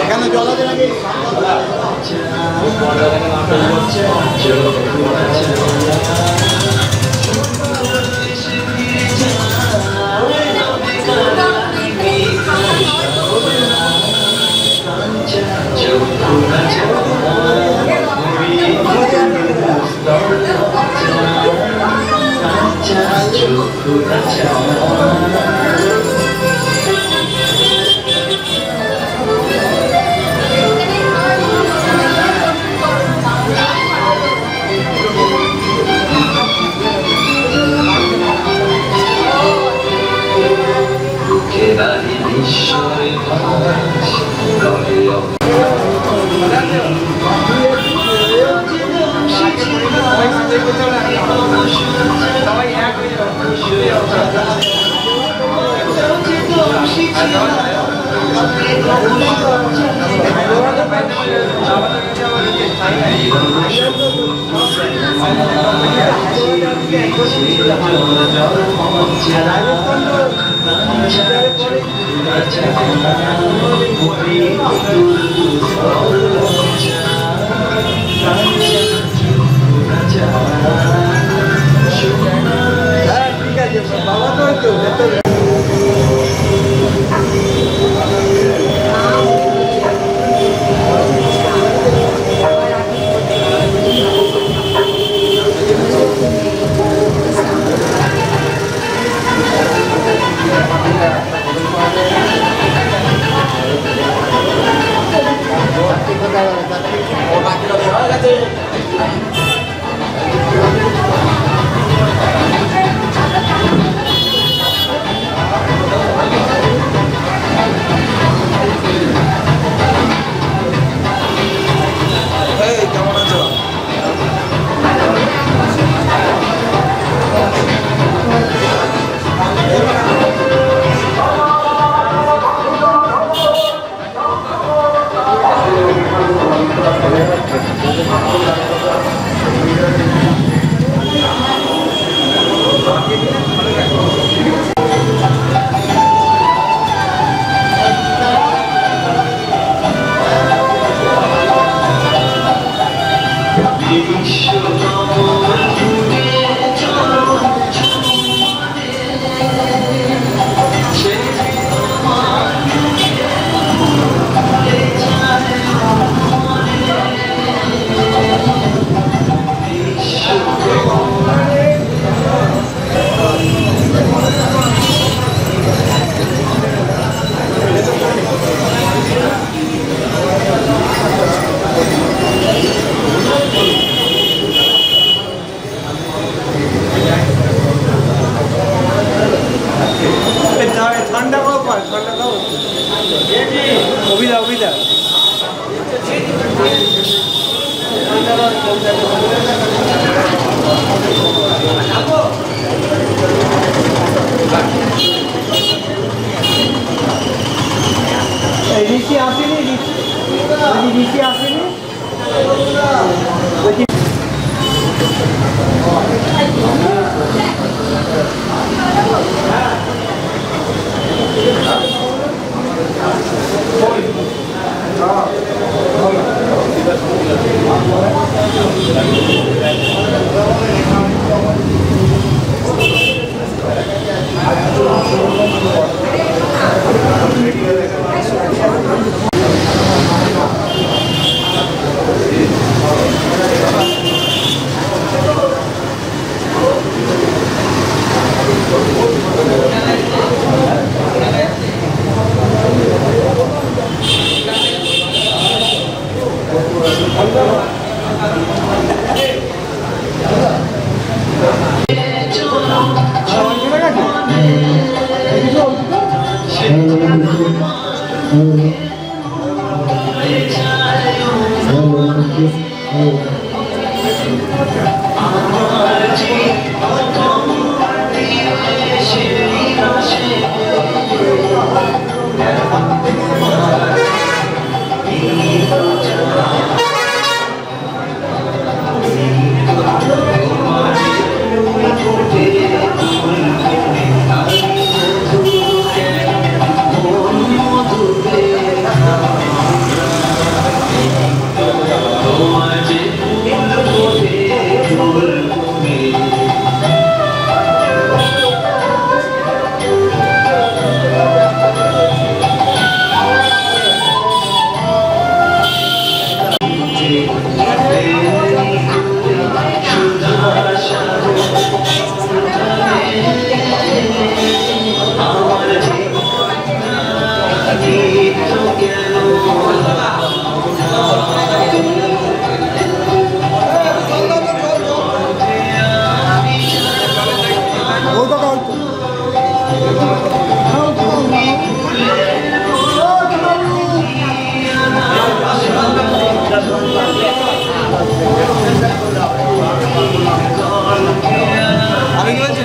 এখানে জল আছে নাকি?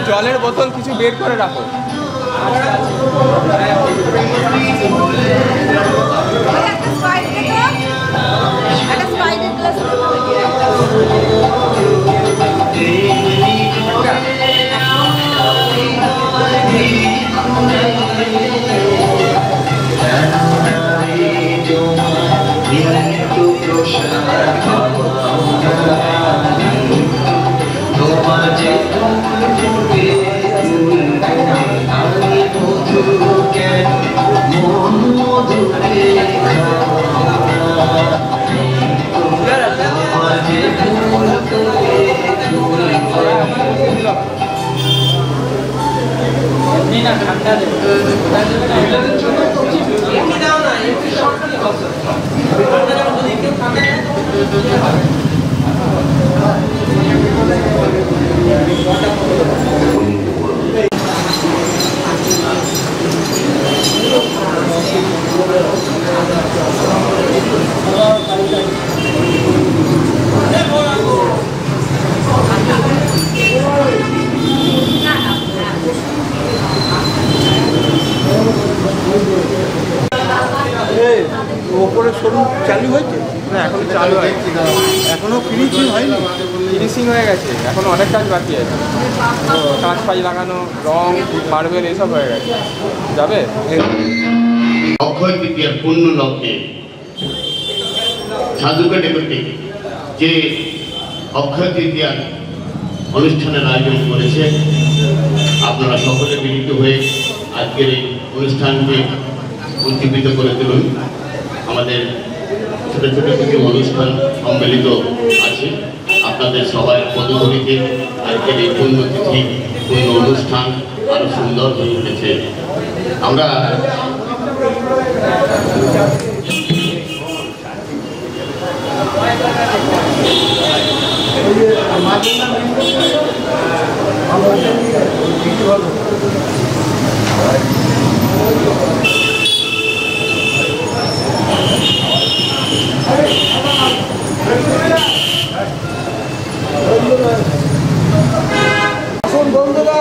জলের বোতল কিছু বের করে রাখো। ওপরে শোরুম চালু হয়েছে না, এখন চালু হয়েছে, এখনো ফিনিশিং হয়নি। ফিনিশিং হয়ে গেছে, এখন অনেক কাজ বাকি আছে। কাঁচ ফাজ লাগানো, রং, মার্বেল এসব হয়ে গেছে। যাবে অক্ষয় তৃতীয়ার পূর্ণ লগ্নে সাধুকা ডেকোটেক যে অক্ষয় তৃতীয়ার অনুষ্ঠানের আয়োজন করেছে, আপনারা সকলে মিলিত হয়ে আজকের এই অনুষ্ঠানকে উজ্জীবিত করে তুলুন। আমাদের ছোট ছোট কিছু অনুষ্ঠান সম্মিলিত আছে, আপনাদের সবার পদধূলিতে আজকের এই পুণ্যতিথি পূর্ণ অনুষ্ঠান আরো সুন্দর হয়ে উঠেছে। আমরা বন্ধুরা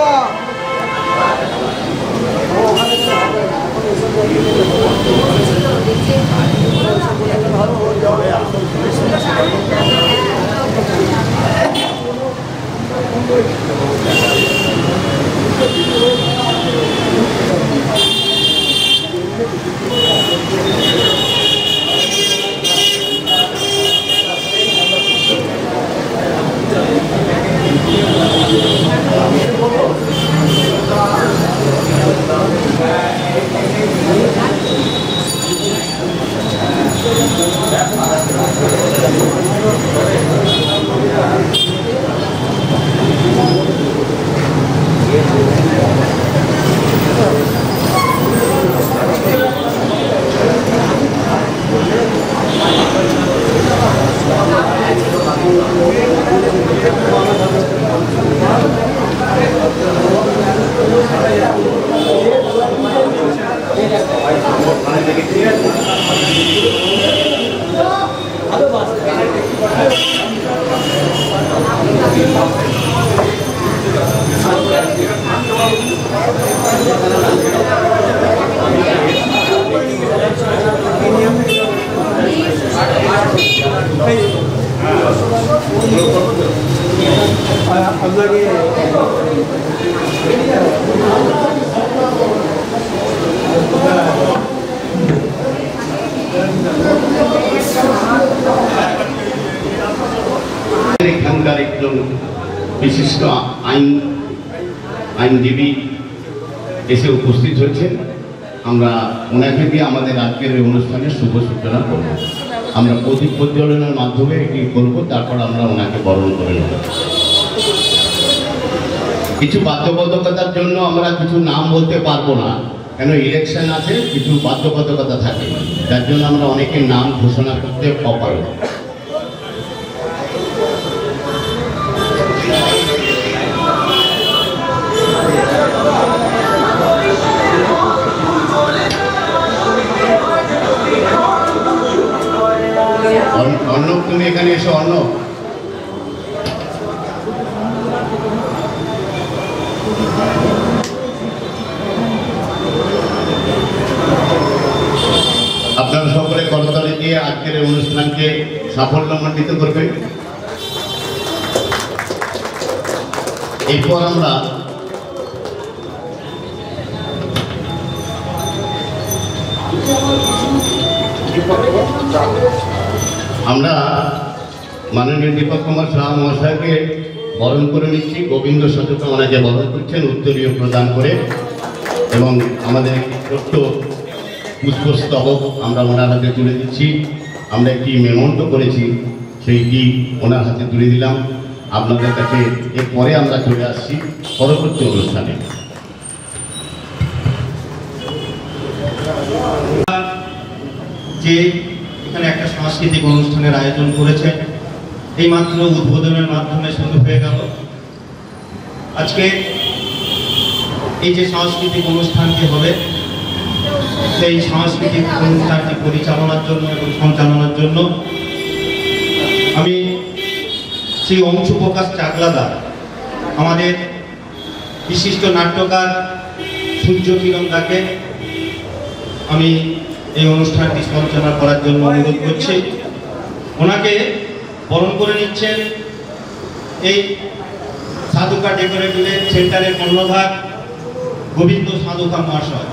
এখানকার একজন বিশিষ্ট আইনজীবী এসে উপস্থিত হয়েছেন। আমরা ওনাকে দিয়ে আমাদের আজকের এই অনুষ্ঠানের শুভ সূচনা করব। আমরা প্রদীপ প্রজ্বলনের মাধ্যমে এটি করব, তারপর আমরা ওনাকে বরণ করে নেব। কিছু বাধ্যবাধকতার জন্য আমরা কিছু নাম বলতে পারবো না, কেন ইলেকশন আছে, কিছু বাধ্যবাধকতা থাকে, যার জন্য আমরা অনেকের নাম ঘোষণা করতে অপারগ। অর্ণব, তুমি এখানে এসো। অর্ণব, আপনারা সকলে করতালি দিয়ে আজকের এই অনুষ্ঠানকে সাফল্যমণ্ডিত করবেন। এরপর আমরা মাননীয় দীপক কুমার শাহ মহাশয়কে বরণ করে নিচ্ছি। গোবিন্দ সচেত ওনাকে বরণ করছেন উত্তরীয় প্রদান করে, এবং আমাদের ছোট্ট পুষ্পস্তবক আমরা ওনার হাতে তুলে দিচ্ছি। আমরা একটি মেমন্টো করেছি, সেইটি ওনার হাতে তুলে দিলাম আপনাদের কাছে। এরপরে আমরা চলে আসছি পরবর্তী অনুষ্ঠানে। যে এখানে একটা সাংস্কৃতিক অনুষ্ঠানের আয়োজন করেছে, এই মাত্র উদ্বোধনের মাধ্যমে শুরু হয়ে গেল। আজকে এই যে সাংস্কৃতিক অনুষ্ঠানটি হবে, সেই সাংস্কৃতিক অনুষ্ঠানটি পরিচালনার জন্য এবং সঞ্চালনার জন্য আমি শ্রী অংশুপ্রকাশ চাকলাদা, আমাদের বিশিষ্ট নাট্যকার সূর্যকিরণ দাকে আমি এই অনুষ্ঠানটি সঞ্চালনা করার জন্য অনুরোধ করছি। ওনাকে বরণ করে নিচ্ছেন এই সাধুকা ডেকোরেটিভ সেন্টারের কর্ণধার গোবিন্দ সাধুকা মহাশয়।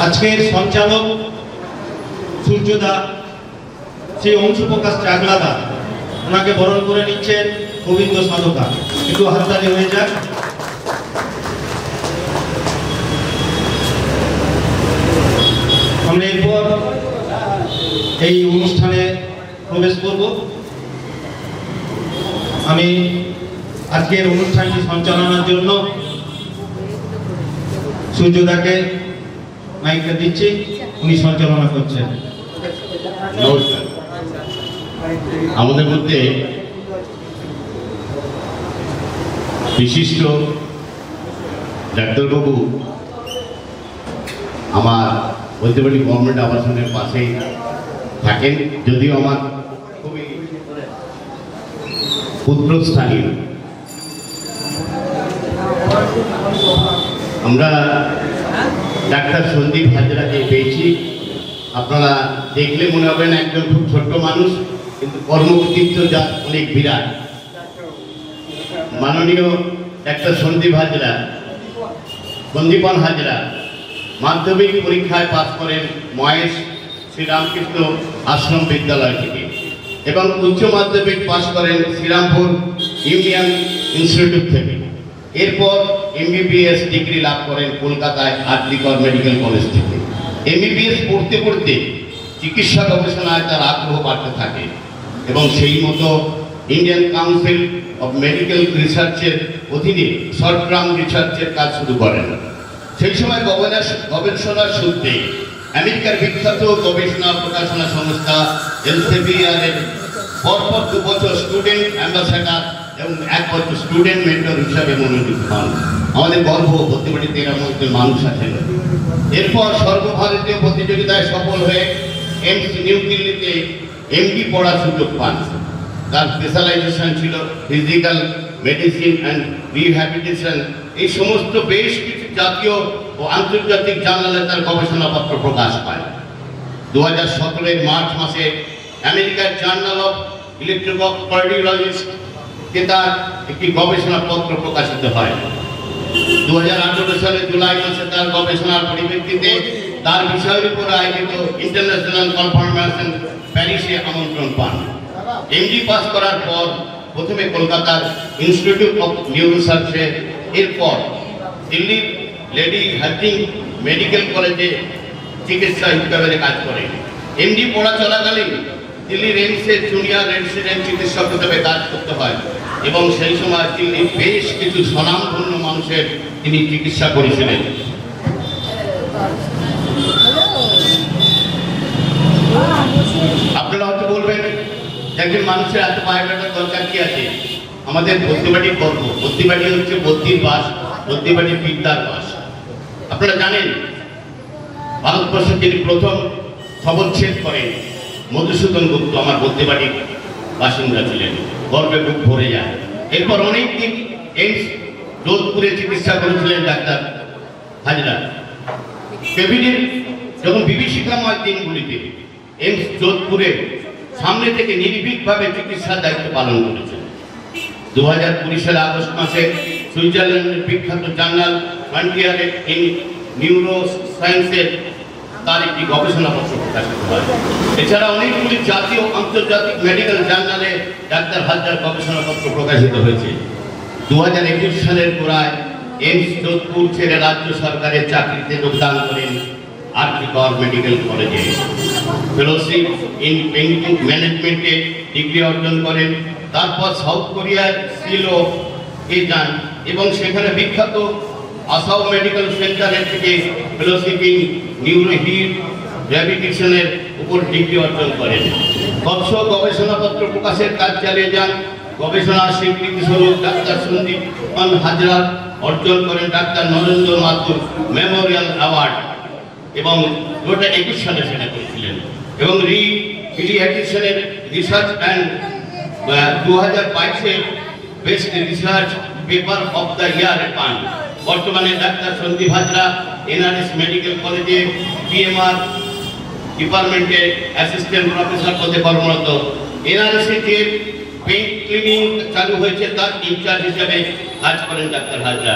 আজকের সঞ্চালক সূর্যদা, শ্রী অংশুপ্রকাশ চাকলাদা, ওনাকে বরণ করে নিচ্ছেন গোবিন্দ সাধুকা। একটু হাততালি হয়ে যাক। আমরা এরপর এই অনুষ্ঠানে প্রবেশ করব। আমি আজকের অনুষ্ঠানটি সঞ্চালনার জন্য সূর্যদাকে মাইকটা দিচ্ছি, উনি সঞ্চালনা করছেন। নমস্কার। আমাদের মধ্যে বিশিষ্ট ডাক্তারবাবু আমার বলতে পারি গভর্নমেন্ট আবাসনের পাশেই থাকেন, যদিও আমার খুবই পুত্রস্থানীয়। আমরা ডাক্তার সন্দীপ হাজরাকে পেয়েছি। আপনারা দেখলে মনে হবেন একজন খুব ছোট্ট মানুষ, কিন্তু কর্মকৃতিত্ব যা অনেক বিরাট। মাননীয় ডাক্তার সন্দীপন হাজরা মাধ্যমিক পরীক্ষায় পাশ করেন মহেশ শ্রীরামকৃষ্ণ আশ্রম বিদ্যালয় থেকে, এবং উচ্চ মাধ্যমিক পাশ করেন শ্রীরামপুর ইউনিয়ন ইনস্টিটিউট থেকে। এরপর MBBS ডিগ্রি লাভ করেন কলকাতায় আরজিকর মেডিকেল কলেজ থেকে। MBBS পড়তে পড়তে চিকিৎসা গবেষণায় তার আগ্রহ বাড়তে থাকে, এবং সেই মতো ইন্ডিয়ান কাউন্সিল অফ মেডিকেল রিসার্চের অধীনে শর্ট টার্ম রিসার্চের কাজ শুরু করেন। সেই সময় গবেষণার সূত্রে আমেরিকার বিখ্যাত গবেষণা প্রকাশনা সংস্থা এলসেভিয়ারের পরপর 2 বছর স্টুডেন্ট অ্যাম্বাসেডার এবং 1 বছর স্টুডেন্ট মেন্টর হিসাবে মনোনীত হন। আমাদের গর্ব, বলতে পারি 13 মধ্যে মানুষ আছেন এরপর সর্বভারতীয় প্রতিযোগিতায় সফল হয়ে এইমস নিউ দিল্লিতে এমডি পড়ার সুযোগ পান। তার স্পেশালাইজেশন ছিল ফিজিক্যাল মেডিসিন অ্যান্ড রিহ্যাবিলিটেশন। এই সমস্ত বেশ কিছু জাতীয় ও আন্তর্জাতিক জার্নালে তার গবেষণাপত্র প্রকাশ পায়। 2017 মার্চ মাসে আমেরিকার জার্নাল অফ ইলেকট্রোকার্ডিওলজিস্টে তার একটি গবেষণাপত্র প্রকাশিত হয়। 2018 সালে জুলাই মাসে তার গবেষণার পরিপ্রেক্ষিতে তার বিষয়ের উপর আয়োজিত ইন্টারন্যাশনাল কনফারেন্সে প্যারিসে আমন্ত্রণ পান। এমডি পাস করার পর প্রথমে কলকাতার ইনস্টিটিউট অফ নিউরোসার্চে, এরপর দিল্লির লেডি হার্ডিং মেডিকেল কলেজে চিকিৎসা হিসাবে কাজ করেন। এমডি পড়া চলাকালীন দিল্লির এইমসের জুনিয়র রেসিডেন্ট চিকিৎসক হিসেবে কাজ করতে হয় এবং সেই সময় দিল্লির বেশ কিছু স্বনামধন্য মানুষের তিনি চিকিৎসা করেছিলেন। আপনারা হয়তো বলবেন একজন মানুষের এত বায়োডাটার দরকার কি আছে? আমাদের বদ্যিবাড়ির গর্ব। বদ্যিবাড়ি হচ্ছে বদ্যির বাস, বদ্যিবাড়ির বিদ্যার বাস। আপনারা জানেন ভারতবর্ষে যিনি প্রথম শবচ্ছেদ করেন মধুসূদন গুপ্ত আমার বদ্যিবাড়ির বাসিন্দা ছিলেন। গর্বে বুক ভরে যায়। এরপর অনেক দিন এইমস যোধপুরে চিকিৎসা করেছিলেন ডাক্তার হাজরা। কোভিডের যখন বিভীষিকাময় দিনগুলিতে এইমস যোধপুরে সামনে থেকে নির্ভীকভাবে চিকিৎসার দায়িত্ব পালন করেছেন। 2020 সালে আগস্ট মাসে সুইজারল্যান্ডের বিখ্যাত জার্নাল ফ্রন্টিয়ার ইন নিউরো সায়েন্সের তার একটি গবেষণাপত্র প্রকাশিত হয়। এছাড়া অনেকগুলি জাতীয় আন্তর্জাতিক মেডিকেল জার্নালে ডাক্তার হাজরার গবেষণাপত্র প্রকাশিত হয়েছে। 2021 সালের গোড়ায় এইমস যোধপুর ছেড়ে রাজ্য সরকারের চাকরিতে যোগদান করেন আরজিকর মেডিকেল কলেজে। ফেলোশিপ ইন পেইন্টিং ম্যানেজমেন্টে ডিগ্রি অর্জন করেন। তারপর সাউথ কোরিয়ার সিলোতে যান এবং সেখানে বিখ্যাত আসাও মেডিকেল সেন্টারের থেকে ফেলোশিপ ইন নিউরোহিবিলিটেশনের উপর ডিগ্রি অর্জন করেন। তৎস গবেষণাপত্র প্রকাশের কাজ চালিয়ে যান। গবেষণার স্বীকৃতি স্বরূপ ডাক্তার সন্দীপ হাজরা অর্জন করেন doctor Narendra Mathur memorial award এবং 2021 সালে সেটা করেছিলেন এবং রিহ্যাবিলিটেশনের research and 2022 best research paper of the year পান। বর্তমানে doctor Sandip Hazra NRS medical কলেজে পিএমআর ডিপার্টমেন্টে অ্যাসিস্ট্যান্ট প্রফেসর পদে কর্মরত। এনআরএসিতে পেইন্ট ক্লিনিং চালু হয়েছে, তার ইনচার্জ হিসেবে কাজ করেন ডাক্তার হাজরা।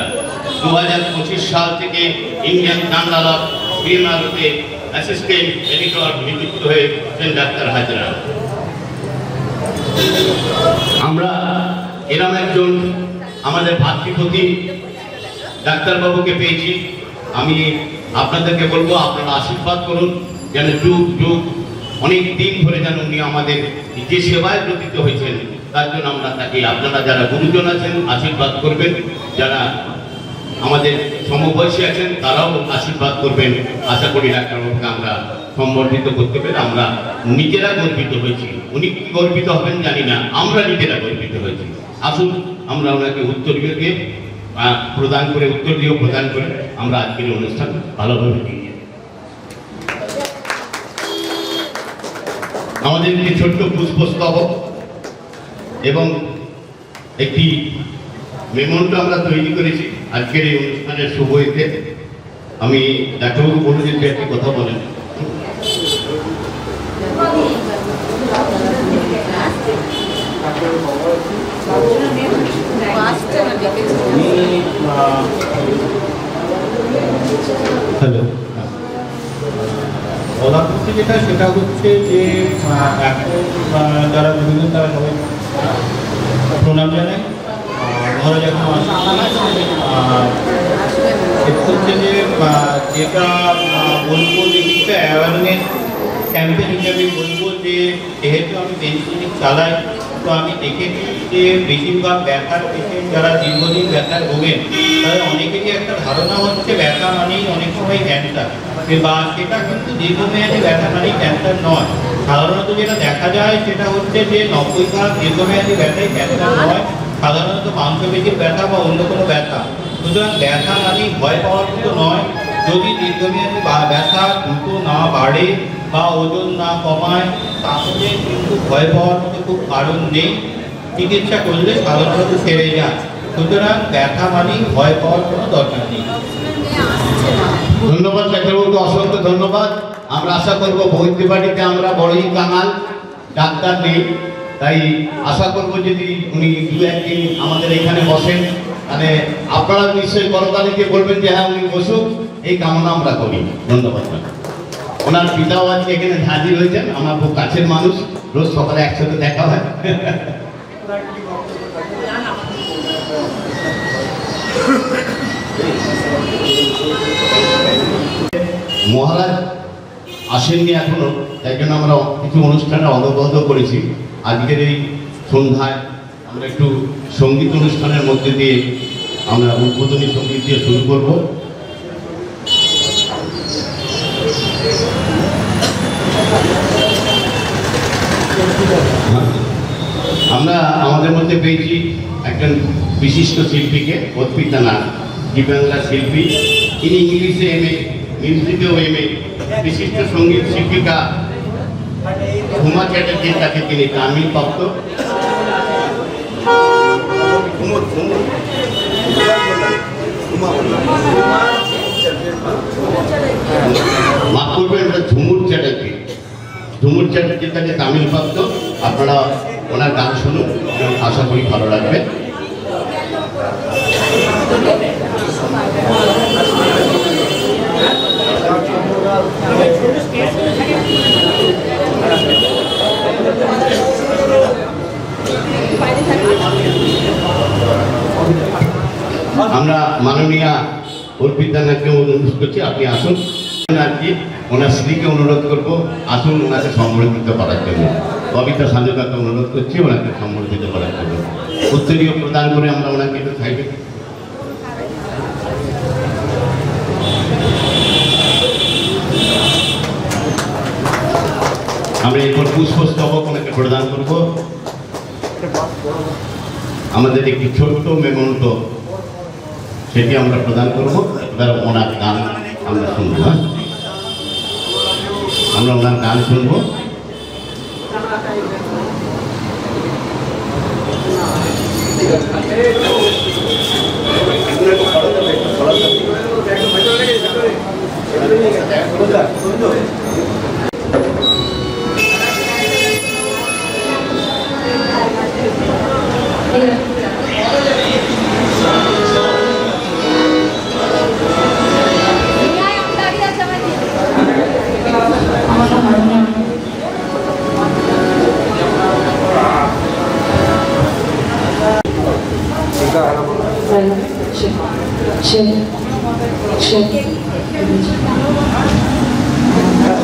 2025 সাল থেকে ইন্ডিয়ান জার্নাল অফ পিএমআরতে অ্যাসিস্ট্যান্ট এডিটর নিযুক্ত হয়েছেন ডাক্তার হাজরা। আমরা এরকম একজন আমাদের ভাতৃপ্রতিম ডাক্তারবাবুকে পেয়েছি। আমি আপনাদেরকে বলবো আপনারা আশীর্বাদ করুন যেন যুগ যুগ অনেক দিন ধরে যেন উনি আমাদের যে সেবায় প্রতীত হয়েছেন তার জন্য আমরা তাকে, আপনারা যারা গুরুজন আছেন আশীর্বাদ করবেন, যারা আমাদের সমবয়সী আছেন তারাও আশীর্বাদ করবেন। আশা করি ডাক্তারবাবুকে আমরা সম্বর্ধিত করতে পেরে আমরা নিজেরা গর্বিত হয়েছি। উনি কি গর্বিত হবেন জানি না, আমরা নিজেরা গর্বিত হয়েছি। আসুন আমরা ওনাকে উত্তরীয় দিয়ে প্রদান করে আমরা আজকের অনুষ্ঠান ভালোভাবে নিয়ে যাই। আমাদের একটি ছোট্ট পুষ্পস্তবক এবং একটি মেমোন্টো আমরা তৈরি করেছি আজকের এই অনুষ্ঠানের শুভ ইতে। আমি ডাক্তারবাবু বলে যদি একটি কথা বলেন। হ্যালো, বলার করতে সেটা হচ্ছে যে এখন যারা বিভিন্ন তারা সবাই প্রণাম জানায়। মহারাজ এখন হচ্ছে যে যেটা বলবো যে কিছুটা অ্যাওয়ারনেস ক্যাম্পেইন হিসাবে বলবো যে যেহেতু আমি পেন ক্লিনিক চালাই, তো আমি দেখেছি যে বেশিরভাগ ব্যথার পেশেন্ট যারা দীর্ঘদিন ব্যথায় ভোগেন তাদের অনেকেরই একটা ধারণা হচ্ছে ব্যথা মানেই অনেক সময় ক্যান্সার, বা সেটা কিন্তু দীর্ঘমেয়াদী ব্যথা মানেই ক্যান্সার নয়। সাধারণত যেটা দেখা যায় সেটা হচ্ছে যে 90% দীর্ঘমেয়াদী ব্যথাই ক্যান্সার নয়, সাধারণত মাংসপেশির ব্যথা বা অন্য কোনো ব্যথা। সুতরাং ব্যথা মানেই ভয় পাওয়ার মতো নয়। যদি দীর্ঘমেয়াদী ব্যথা দ্রুত না বাড়ে বা ওজন না কমায় তাহলে কিন্তু ভয় পাওয়ার মতো খুব কারণ নেই। চিকিৎসা করলে সাধারণত সেরে যায়। সুতরাং ব্যথা মানেই ভয় পাওয়ার কোনো দরকার নেই। ধন্যবাদ ডাক্তারবাবুকে, অসংখ্য ধন্যবাদ। আমরা আশা করব বৈদ্যবাড়িতে আমরা বড়ই কাঙাল, ডাক্তার নেই, তাই আশা করব যদি উনি দু একদিন আমাদের এখানে বসেন তাহলে আপনারা নিশ্চয়ই করতালিকে বলবেন যে হ্যাঁ উনি বসুক, এই কামনা আমরা করি। ধন্যবাদ। ওনার পিতাও আজকে এখানে হাজির হয়েছেন, আমার খুব কাছের মানুষ, রোজ সকালে একসাথে দেখা হয়। মহারাজ আসেননি এখনো, তাই জন্য আমরা কিছু অনুষ্ঠানে অনবদ্য করেছি। আজকের এই সন্ধ্যায় আমরা একটু সঙ্গীত অনুষ্ঠানের মধ্যে দিয়ে আমরা উদ্বোধনী সঙ্গীত দিয়ে শুরু করব। আমরা আমাদের মধ্যে পেয়েছি একজন বিশিষ্ট শিল্পীকে, অর্পিতা নাথ, দিব্যাঙ্গা শিল্পী। ইনি ইংলিশে এমএ, মিউজিকেও এমএ। বিশিষ্ট সঙ্গীত শিল্পিকা হুমা চ্যাটার্জির কাছে তিনি তামিল প্রাপ্ত। মাফ করবেন, এটা ঝুমুর চ্যাটার্জি। ঝুমুর চ্যাটার্জির কাছে তামিল প্রাপ্ত। আপনারা ওনার গান শুনুন, আশা করি ভালো লাগবে। আমরা মাননীয়া অর্পিতা নাথকে অনুরোধ করছি, আপনি আসুন। আর কি ওনার স্ত্রীকে অনুরোধ করবো, আসুন ওনাকে সম্বর্ধিত করার জন্য। কবিতা সাধুকাকে অনুরোধ করছি ওনাকে সম্বর্ধিত করার জন্য। উত্তরীয় প্রদান করে আমরা ওনাকে একটু খাইবে। আমরা এরপর পুষ্পস্তবক ওনাকে প্রদান করব। আমাদের একটি ছোট্ট মেমন্টো সেটি আমরা প্রদান করবো। এবার ওনার গান আমরা শুনবো। হ্যাঁ, আমরা ওনার গান শুনবো।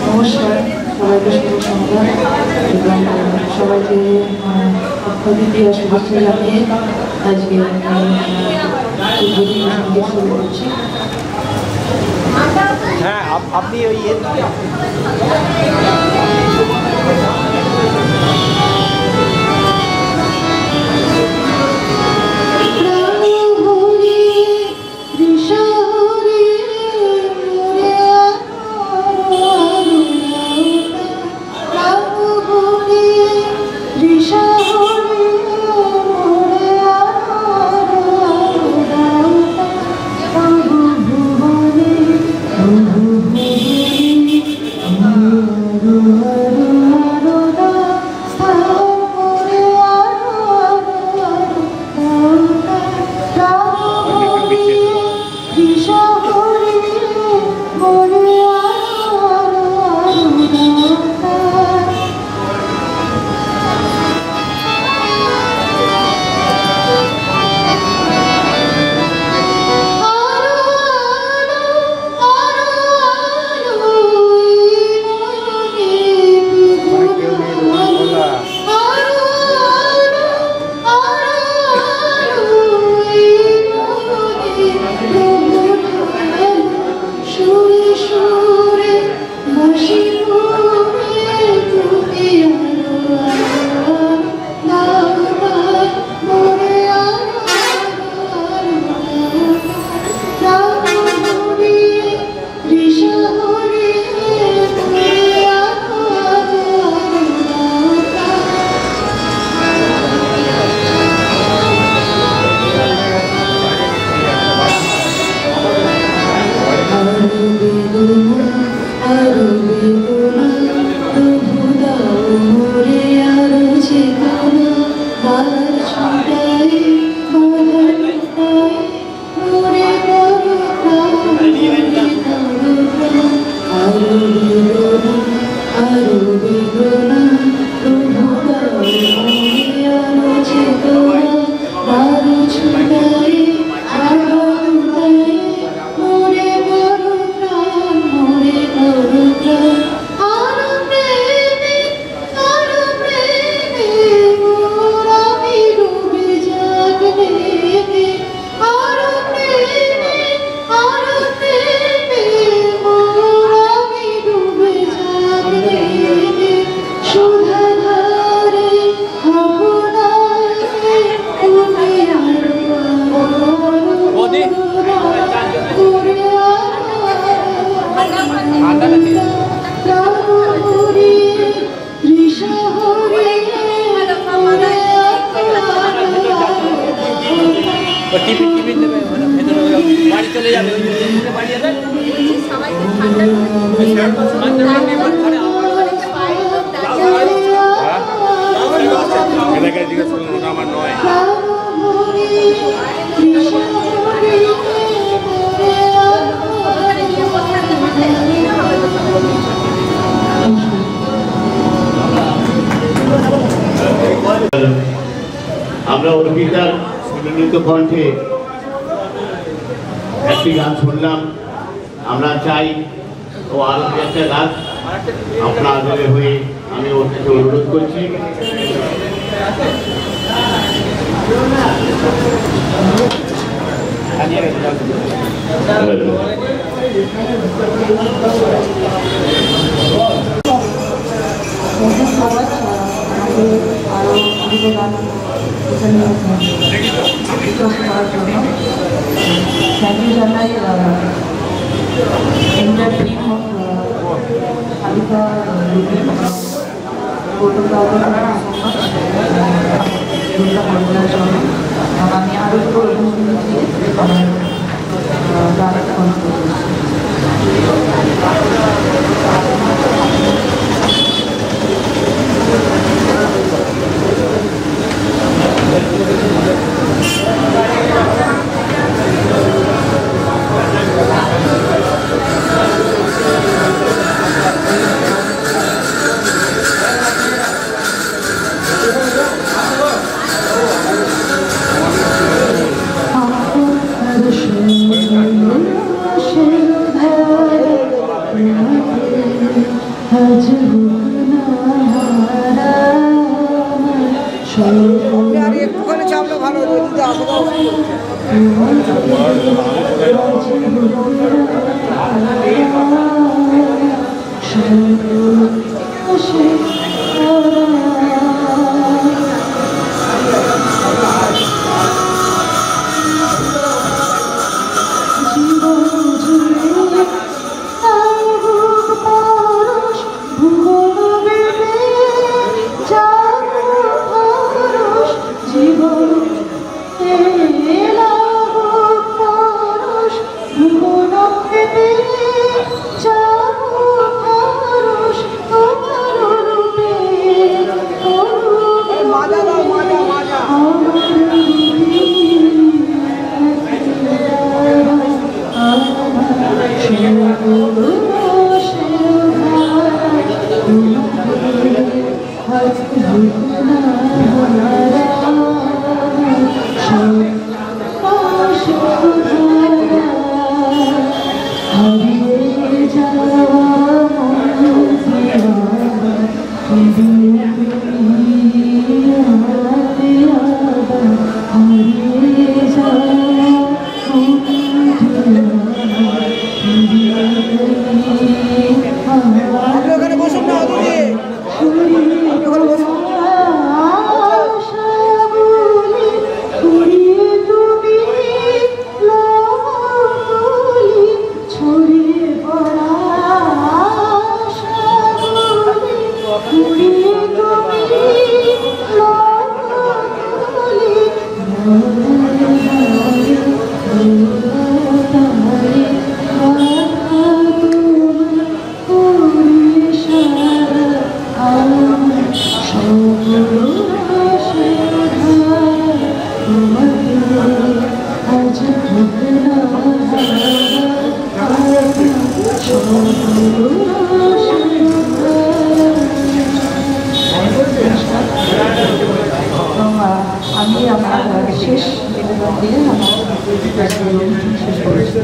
নমস্কার সবাইকে, শুভ সন্ধ্যা এবং সবাইকে দ্বিতীয় শুভেচ্ছা জানিয়ে আজকে উদ্বোধনী সঙ্গীত শুরু করছি। হ্যাঁ, আপনি ওই Oh চলে যাবে ওই জন্য পাঠিয়ে দেন সবাইকে ঠান্ডা এলাকায় জিজ্ঞেস করলেন ওটা আমার নয়। আমরা অর্পিতার সুনিন্দিত কণ্ঠে একটি গান শুনলাম। আমরা চাই ও আরো একটা গান আপনাদের হয়ে আমি ওর কাছে অনুরোধ করছি। আরও দুটো গান এখানে বিকাশ করার জন্য থ্যাংক ইউ জানাই এন্টার টিম অফ আলিকা দুর্গা মন্দিরের জন্য আমি আরও দুটো অনুমতি দিয়ে আমার গান কন্ট্রোল করছি। একটুখানি চাপলে ভালো যদি ওখানে বসুন না আমি আমার শেষ নিবেদন দিয়ে আমার শেষ করেছি।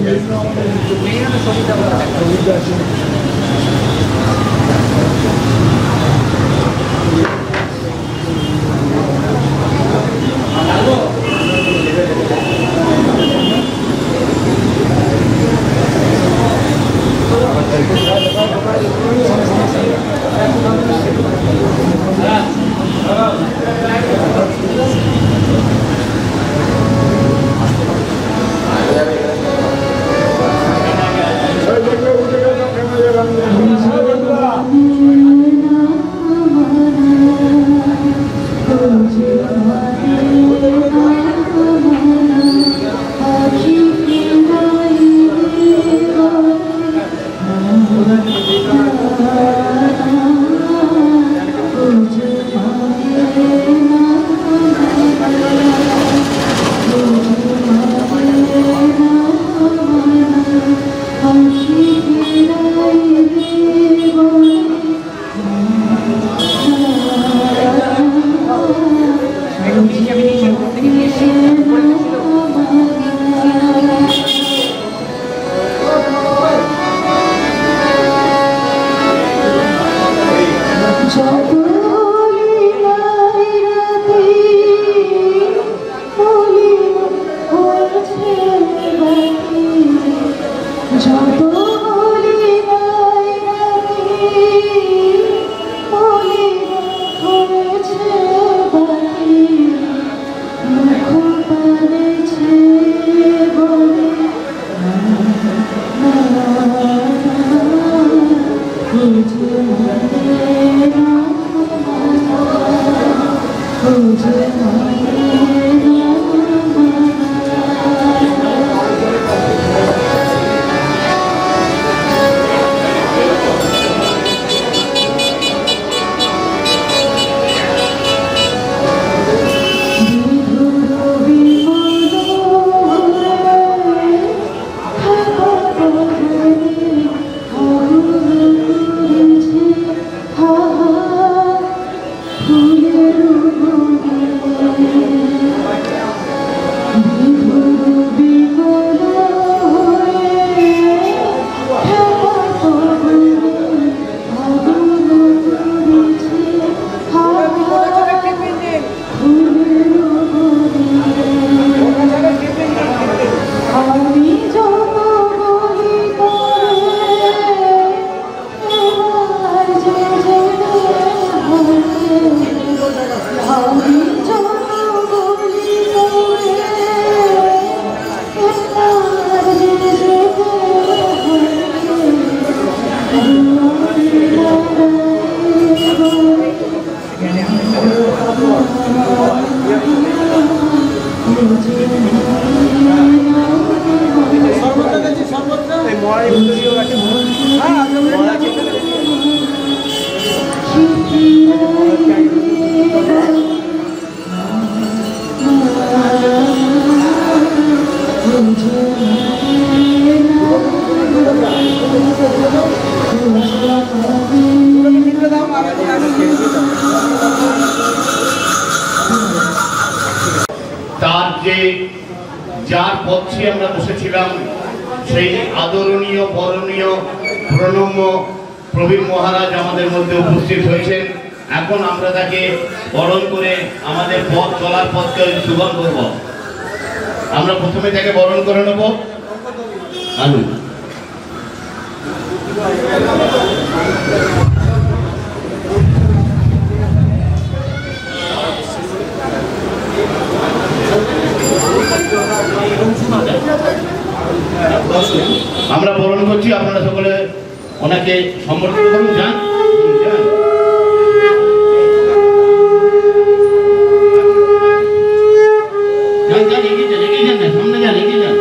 Gracias. তার যে যার পক্ষে আমরা বসেছিলাম সেই আদরণীয় বরণীয় প্রণম্য প্রবীণ মহারাজ আমাদের মধ্যে উপস্থিত হয়েছেন। এখন আমরা তাকে বরণ করে আমাদের পথ চলার পথকে সুগম করব। আমরা প্রথমে তাকে বরণ করে নেব। আনুন। আমরা বরণ করছি, আপনারা সকলে ওনাকে সম্বর্ধনা করুন। যান যান যান, এগিয়ে যান, এগিয়ে যান, সামনে যান, এগিয়ে যান।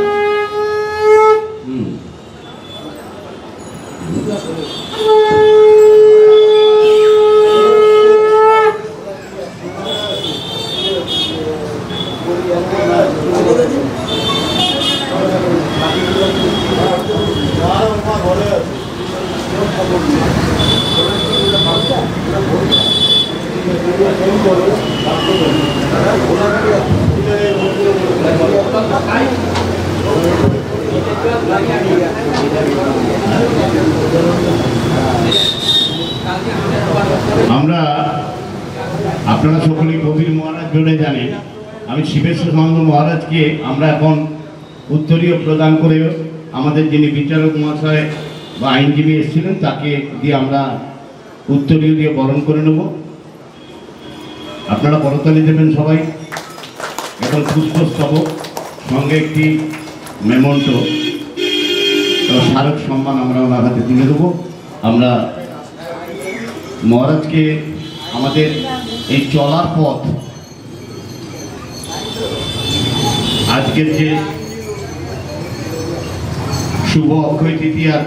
আমরা আপনারা সকলেই কবির মহারাজ জন্য জানেন, আমি শিবেশ্বরানন্দ মহারাজকে আমরা এখন উত্তরীয় প্রদান করে আমাদের যিনি বিচারক মহাশয় বা আইনজীবী এসেছিলেন তাকে দিয়ে আমরা উত্তরীয় দিয়ে বরণ করে নেব। আপনারা করতালি দেবেন সবাই। এখন পুষ্পস্তবক সঙ্গে একটি মেমন্টো স্মারক সম্মান আমরা ওনার হাতে তুলে দেবো। আমরা মহারাজকে আমাদের এই চলার পথ, আজকের যে শুভ অক্ষয় তৃতীয়ার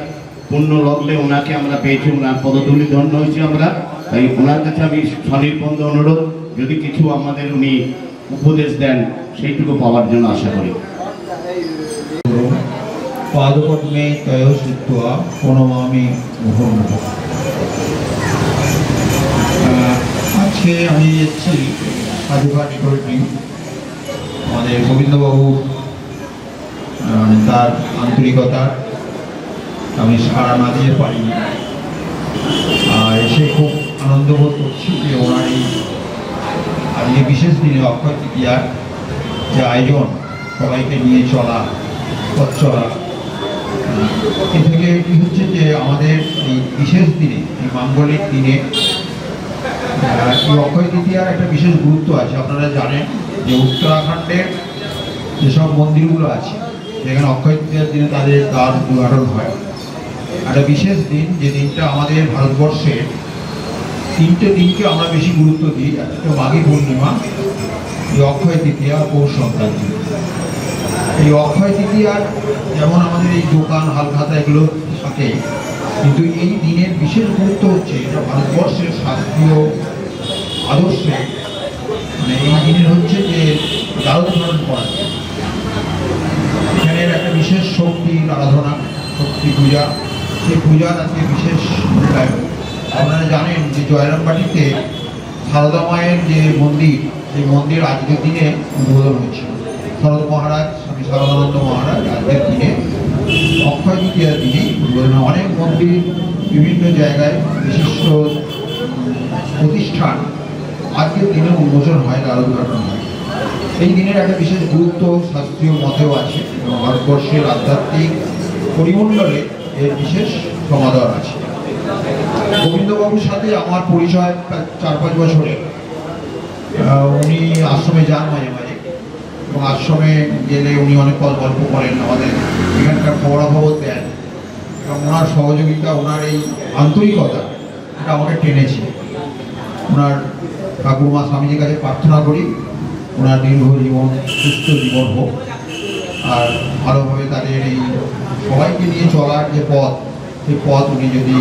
পুণ্য লগ্নে ওনাকে আমরা পেয়েছি, ওনার পদধূলি ধন্য হয়েছি আমরা। তাই ওনার কাছে আমি স্বনির্বন্ধ অনুরোধ, যদি কিছু আমাদের উনি উপদেশ দেন সেইটুকু পাওয়ার জন্য আশা করি। পাদপদ্মে তয় শ্রুত্বা প্রণমামি মুহুর্মুহ। আজকে আমি এসেছি সাধুঘাট নিকটে। আমাদের গোবিন্দবাবু তার আন্তরিকতার আমি সাড়া না দিয়ে পারিনি, আর এসে খুব আনন্দ বোধ করছি যে ওনার এই আজকে বিশেষ দিনে অক্ষয় তৃতীয়ার যে আয়োজন, সবাইকে নিয়ে চলা, পথ চলা, এ থেকে কি হচ্ছে যে আমাদের এই বিশেষ দিনে, এই মাঙ্গলিক দিনে এই অক্ষয় তৃতীয়ার একটা বিশেষ গুরুত্ব আছে। আপনারা জানেন যে উত্তরাখণ্ডের যেসব মন্দিরগুলো আছে সেখানে অক্ষয় তৃতীয়ার দিনে তাদের দ্বার উদ্ঘাটন হয়। একটা বিশেষ দিন, যে দিনটা আমাদের ভারতবর্ষের তিনটে দিনকে আমরা বেশি গুরুত্ব দিই। একটা মাঘী পূর্ণিমা, এই অক্ষয় তৃতীয়া, পৌষ সংক্রান্তি। এই অক্ষয় তৃতীয়ার যেমন আমাদের এই দোকান হালখাতা এগুলো থাকে, কিন্তু এই দিনের বিশেষ গুরুত্ব হচ্ছে এটা ভারতবর্ষের শাস্ত্রীয় আদর্শে, মানে এই দিনের হচ্ছে যে দ্বারোদ্ধারণ করা, এখানের একটা বিশেষ শক্তির আরাধনা, শক্তি পূজা, সেই পূজার আজকে বিশেষ মূল্যায়ন। আপনারা জানেন যে জয়রামবাটিতে সারদা মায়ের যে মন্দির, সেই মন্দির আজকের দিনে উদ্বোধন হয়েছে। শরৎ মহারাজ, স্বামী শারদানন্দ মহারাজ আজকের দিনে অক্ষয় তৃতীয়ার দিনে উদ্বোধন। অনেক মন্দির, বিভিন্ন জায়গায় বিশিষ্ট প্রতিষ্ঠান আজকের দিনে উন্মোচন হয়, দ্বার উদ্ঘাটন হয়। এই দিনের একটা বিশেষ গুরুত্ব শাস্ত্রীয় মতেও আছে এবং ভারতবর্ষের আধ্যাত্মিক পরিমণ্ডলে এর বিশেষ সমাদর আছে। গোবিন্দবাবুর সাথে আমার পরিচয় 4-5 বছরে। উনি আশ্রমে যান মাঝে মাঝে, এবং আশ্রমে গেলে উনি অনেক গল্প করেন, আমাদের এখানকার খবরাখবর দেন, এবং ওনার সহযোগিতা, ওনার এই আন্তরিকতা, এটা আমাকে টেনেছে। ওনার ঠাকুরমা স্বামীজির কাছে প্রার্থনা করি ওনার দীর্ঘ জীবন, সুস্থ জীবন হোক। আর ভালোভাবে তাদের এই সবাইকে নিয়ে চলার যে পথ, সেই পথ উনি যদি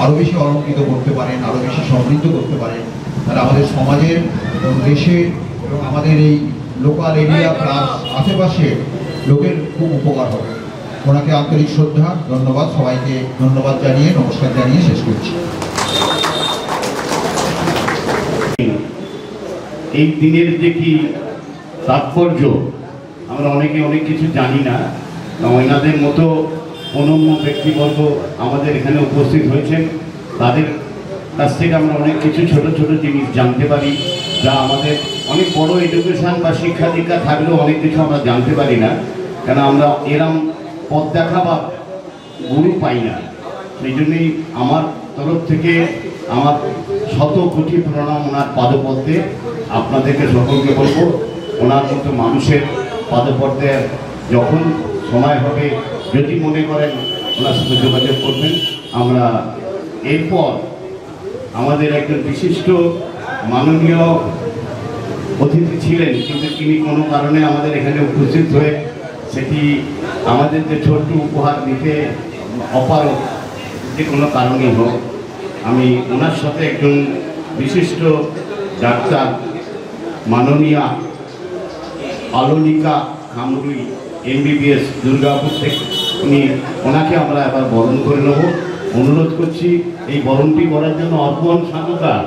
আরও বেশি অলঙ্কৃত করতে পারেন, আরও বেশি সমৃদ্ধ করতে পারেন, তাহলে আমাদের সমাজের এবং দেশের এবং আমাদের এই লোকাল এরিয়া প্লাস আশেপাশের লোকের খুব উপকার হবে। ওনাকে আন্তরিক শ্রদ্ধা, ধন্যবাদ, সবাইকে ধন্যবাদ জানিয়ে নমস্কার জানিয়ে শেষ করছি। এই দিনের যে কি তাৎপর্য, আমরা অনেকে অনেক কিছু জানি না। এনাদের মতো অনন্য ব্যক্তিবর্গ আমাদের এখানে উপস্থিত হয়েছেন, তাদের কাছ থেকে আমরা অনেক কিছু ছোট ছোট জিনিস জানতে পারি, যা আমাদের অনেক বড় এডুকেশন বা শিক্ষা দীক্ষা থাকলেও অনেক কিছু আমরা জানতে পারি না, কেন আমরা এরম পথ দেখা বা গুরু পাই না। সেই জন্যই আমার তরফ থেকে আমার শত কোটি প্রণাম ওনার পাদপদ্মে। আপনাদেরকে সকলকে বলবো, ওনার মতো মানুষের পাদপদ্মে যখন সময় হবে, যদি মনে করেন ওনার সাথে যোগাযোগ করবেন। আমরা এরপর আমাদের একজন বিশিষ্ট মাননীয় অতিথি ছিলেন, কিন্তু তিনি কোনো কারণে আমাদের এখানে উপস্থিত হয়ে সেটি আমাদের যে ছোট্ট উপহার দিতে অপারগ, যে কোনো কারণেই হোক, আমি ওনার সাথে একজন বিশিষ্ট ডাক্তার মাননীয়া আলোনিকা কামরুই MBBS দুর্গাপুর থেকে, ওনাকে আমরা এবার বরণ করে নেব। অনুরোধ করছি এই বরণটি করার জন্য অর্পণ সাধুকার,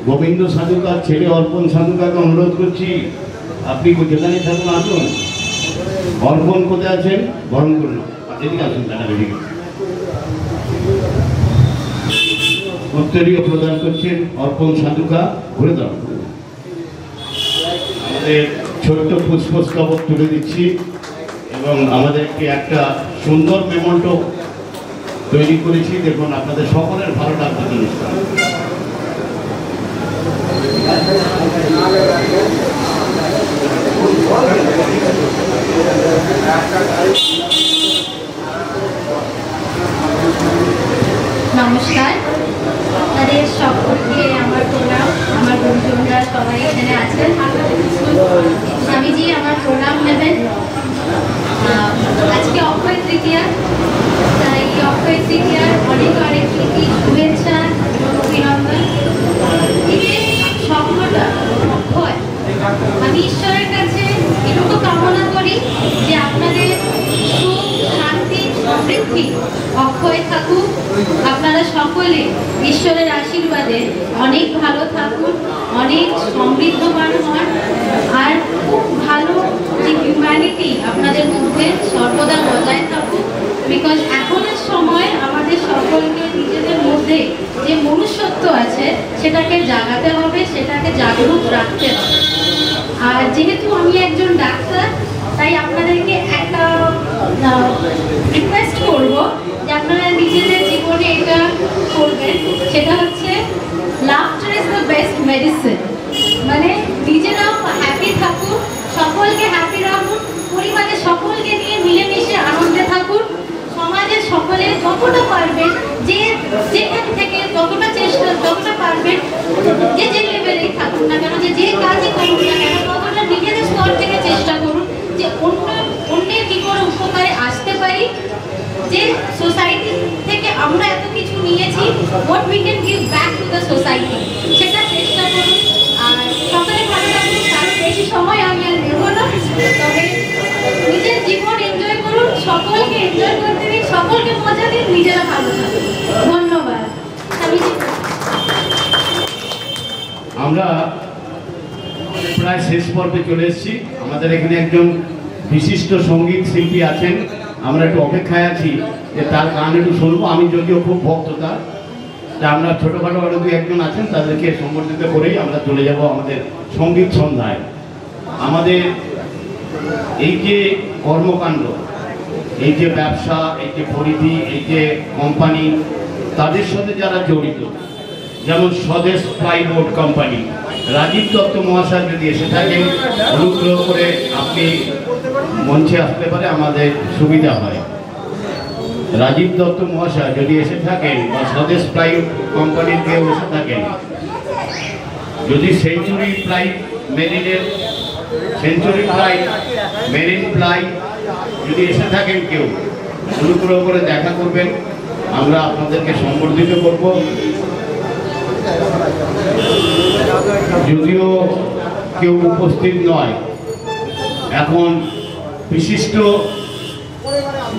গোবিন্দ সাধুকার ছেলে অর্পণ সাধুকাকে অনুরোধ করছি, আপনি যেখানে থাকুন আসুন। অর্পণ কোথায় আছেন? বরণ করুন, এদিকে আসুন। এদিকে উত্তরীয় প্রদান করছেন অর্পণ সাধুকা, ঘুরে দাঁড়ান। আমাদের ছোট্ট পুষ্পস্তবক তুলে দিচ্ছি এবং আমাদেরকে একটা সুন্দর মেমন্টো তৈরি করেছি। দেখুন, আপনাদের সকলের ভালো লাগবে জিনিসটা। নমস্কার, তাদের সকলকে আমার প্রণাম। আমার বন্ধুরা সবাই এখানে আছেন, স্বামীজি আমার প্রণাম নেবেন। আজকে অক্ষয় তৃতীয়া, তাই এই অক্ষয় তৃতীয়ার অনেক অনেক প্রীতি, শুভেচ্ছা এবং অভিনন্দন। এই যে স্বপ্নটা অক্ষয়, আমি ঈশ্বরের কাছে এটুকু কামনা করি যে আপনাদের সুখ, শান্তি, সমৃদ্ধি অক্ষয় থাকুক। আপনারা সকলে ঈশ্বরের আশীর্বাদে অনেক ভালো থাকুন, অনেক সমৃদ্ধবান হন, আর খুব ভালো যে হিউম্যানিটি আপনাদের মধ্যে সর্বদা বজায় থাকুক। বিকজ এখনের সময় আমাদের সকলকে নিজেদের মধ্যে যে মনুষ্যত্ব আছে সেটাকে জাগাতে হবে, সেটাকে জাগরুক রাখতে হবে। আর যেহেতু আমি একজন ডাক্তার, তাই আপনাদেরকে একটা রিকোয়েস্ট করব যে আপনারা নিজেদের জীবনে এটা করবেন, সেটা হচ্ছে laughter is the best medicine. মানে নিজেরাও হ্যাপি থাকুন, সকলকে হ্যাপি রাখুন, পরিবারের সকলকে নিয়ে মিলেমিশে আনন্দে থাকুন। সমাজের সকলে যতটা পারবেন, যে যেখান থেকে যতটা চেষ্টা, যতটা পারবেন, যে যে লেভেলেই থাকুন না কেন, যে কাজই করুন না কেন, ততটা নিজেদের স্তর থেকে চেষ্টা করুন যে অন্যের কি করে উপকারে আসতে পারি, যে সোসাইটি থেকে আমরা এত কিছু নিয়েছি, what we can give back to the society, সেটা চেষ্টা করুন। আর সকলে ভালো থাকুন, কারণ বেশি সময় আমি আর নেব না, তবে নিজের জীবন এনজয় করুন, সকলকে এনজয় করতে দিন, সকলকে মজা দিন, নিজেরা ভালো থাকুন। ধন্যবাদ। আমরা প্রায় শেষ পর্বে চলে এসেছি। আমাদের এখানে একজন বিশিষ্ট সঙ্গীত শিল্পী আছেন, আমরা একটু অপেক্ষায় আছি যে তার গান একটু শুনবো। আমি যদিও খুব ভক্ত তার, তা আমরা ছোটোখাটো আরও দু একজন আছেন, তাদেরকে সম্বর্ধিত করেই আমরা চলে যাব আমাদের সঙ্গীত সন্ধ্যায়। আমাদের এই যে কর্মকাণ্ড, এই যে ব্যবসা, এই যে পরিধি, এই যে কোম্পানি, তাদের সাথে যারা জড়িত, যেমন স্বদেশ প্লাইবোর্ড কোম্পানি, রাজীব দত্ত মহাশয় যদি এসে থাকেন, অনুগ্রহ করে আপনি মঞ্চে আসতে পারে, আমাদের সুবিধা হয়। রাজীব দত্ত মহাশয় যদি এসে থাকেন বা স্বদেশ প্লাই কোম্পানির কেউ এসে থাকেন, যদি সেঞ্চুরি প্লাই মেরিন প্লাই যদি এসে থাকেন কেউ, অনুগ্রহ করে দেখা করবেন, আমরা আপনাদেরকে সম্বর্ধিত করব। যদিও কেউ উপস্থিত নয়, এখন বিশিষ্ট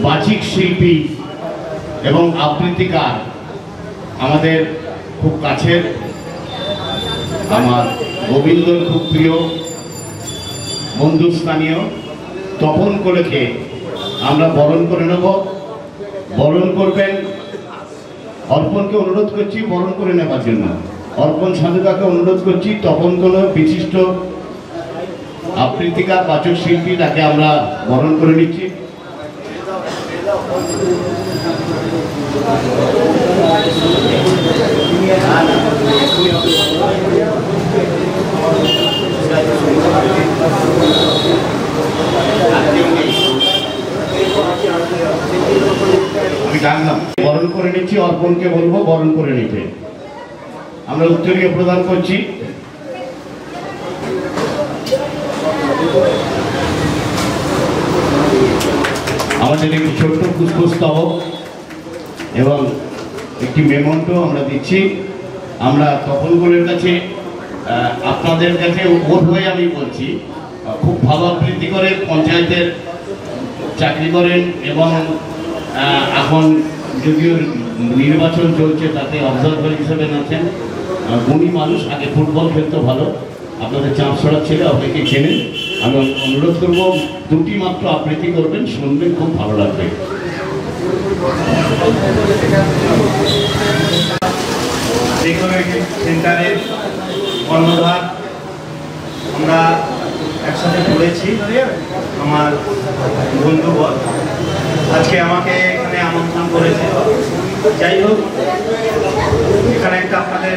বাচিক শিল্পী এবং আবৃত্তিকার আমাদের খুব কাছের, আমার গোবিন্দর খুব প্রিয় বন্ধুস্থানীয় তপন কোলেকে আমরা বরণ করে নেব। বরণ করবেন, অর্পণকে অনুরোধ করছি বরণ করে নেবার জন্য। অর্পণ সাধুকাকে অনুরোধ করছি, তপন কোলে বিশিষ্ট আবৃত্তিকার বাচক শিল্পী, তাকে আমরা বরণ করে নিচ্ছি। আমি জানলাম বরণ করে নিচ্ছি, অর্পণকে বলবো বরণ করে নিতে। আমরা উত্তরীয় প্রদান করছি। আমাদের একটি ছোট্ট পুষ্পস্তবক এবং একটি মেমন্টো আমরা দিচ্ছি। আমরা তপন কোলের কাছে, আপনাদের কাছে ওর হয়ে আমি বলছি, খুব ভালো আবৃত্তি করে, পঞ্চায়েতের চাকরি করেন এবং এখন যদিও নির্বাচন চলছে তাতে অবজারভার হিসেবে আছেন। গুণী মানুষ, আগে ফুটবল খেলতে ভালো, আপনাদের চাঁদছড়া ছেলে, আপনাকে চেনেন। আমি অনুরোধ করব দুটি মাত্র আবৃত্তি করবেন, শুনবেন, খুব ভালো লাগবে। সেন্টারের কর্ণধার আমরা একসাথে পড়েছি, আমার বন্ধুবর আজকে আমাকে এখানে আমন্ত্রণ করেছে। যাই হোক, এখানে একটা আপনাদের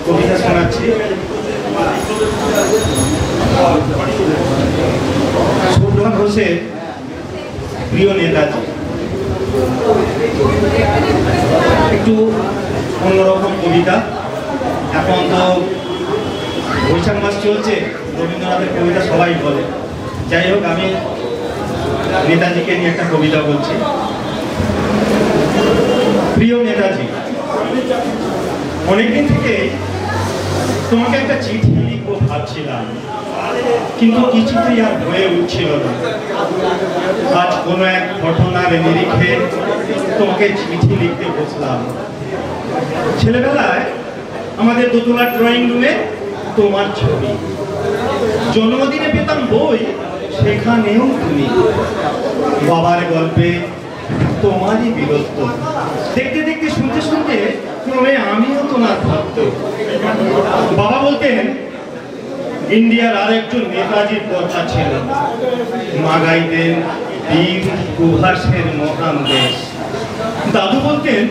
কবিতা শোনাচ্ছি। সুব্রত ঘোষের প্রিয় নেতাজি, একটু অন্যরকম কবিতা। এখন তো বৈশাখ মাস চলছে, রবীন্দ্রনাথের কবিতা সবাই বলে। যাই হোক, আমি নেতাজিকে নিয়ে একটা কবিতা বলছি। প্রিয় নেতাজি, অনেকদিন থেকে তোমাকে একটা চিঠি লিখবো ভাবছিলাম, কিন্তু কিছুতেই আর হয়ে উঠছিল না। আজ কোনো এক ঘটনার নিরিখে তোমাকে চিঠি লিখতে বসলাম। ছেলেবেলায় আমাদের দোতলার ড্রয়িং রুমে তোমার ছবি, জন্মদিনে পেতাম বই, সেখানেও তুমি। বাবার গল্পে তোমারই বীরত্ব, দেখতে দেখতে শুনতে শুনতে ক্রমে আমিও তোমার ভক্ত। বাবা বলতেন ইন্ডিয়ার আরেকজন নেতাজির কথা ছিল, মা গাইতেন বীর সুভাষের মহান দেশ। দাদু বলতেন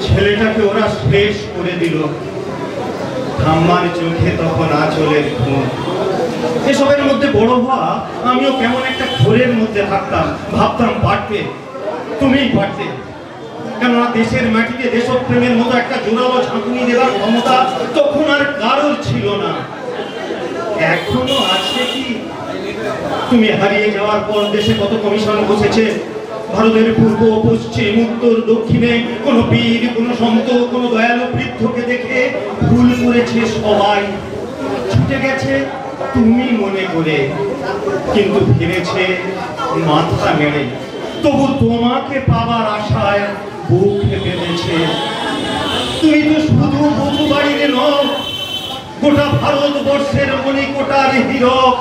ছেলেটাকে ওরা শেষ করে দিল, ঠাম্মার চোখে তখন আঁচলের খুন। এসবের মধ্যে বড় হওয়া আমিও কেমন একটা ঘোরের মধ্যে থাকতাম, ভাবতাম পারতে, তুমিই পারতে। কেননা দেশের মাটিতে দেশপ্রেমের মতো একটা জোরালো ঝাঁকুনি দেওয়ার ক্ষমতা তখন আর কারোর ছিল না। এখনো আছে কি? তুমি হারিয়ে যাওয়ার পর দেশে কত কমিশন বসেছে, ভারতের পূর্ব পশ্চিম উত্তর দক্ষিণে কোনো বীর, কোনো সন্ত, কোনো দয়ালু বৃদ্ধকে দেখে ভুল করেছে সবাই, ছুটে গেছে তুমি মনে করে, কিন্তু ফিরেছে মাথা নেড়ে। তবু তোমাকে পাবার আশায় বুক বেঁধেছে। তুমি তো শুধু বধূ বাড়িতে নও, গোটা ভারতবর্ষের মণিকোটার হীরক,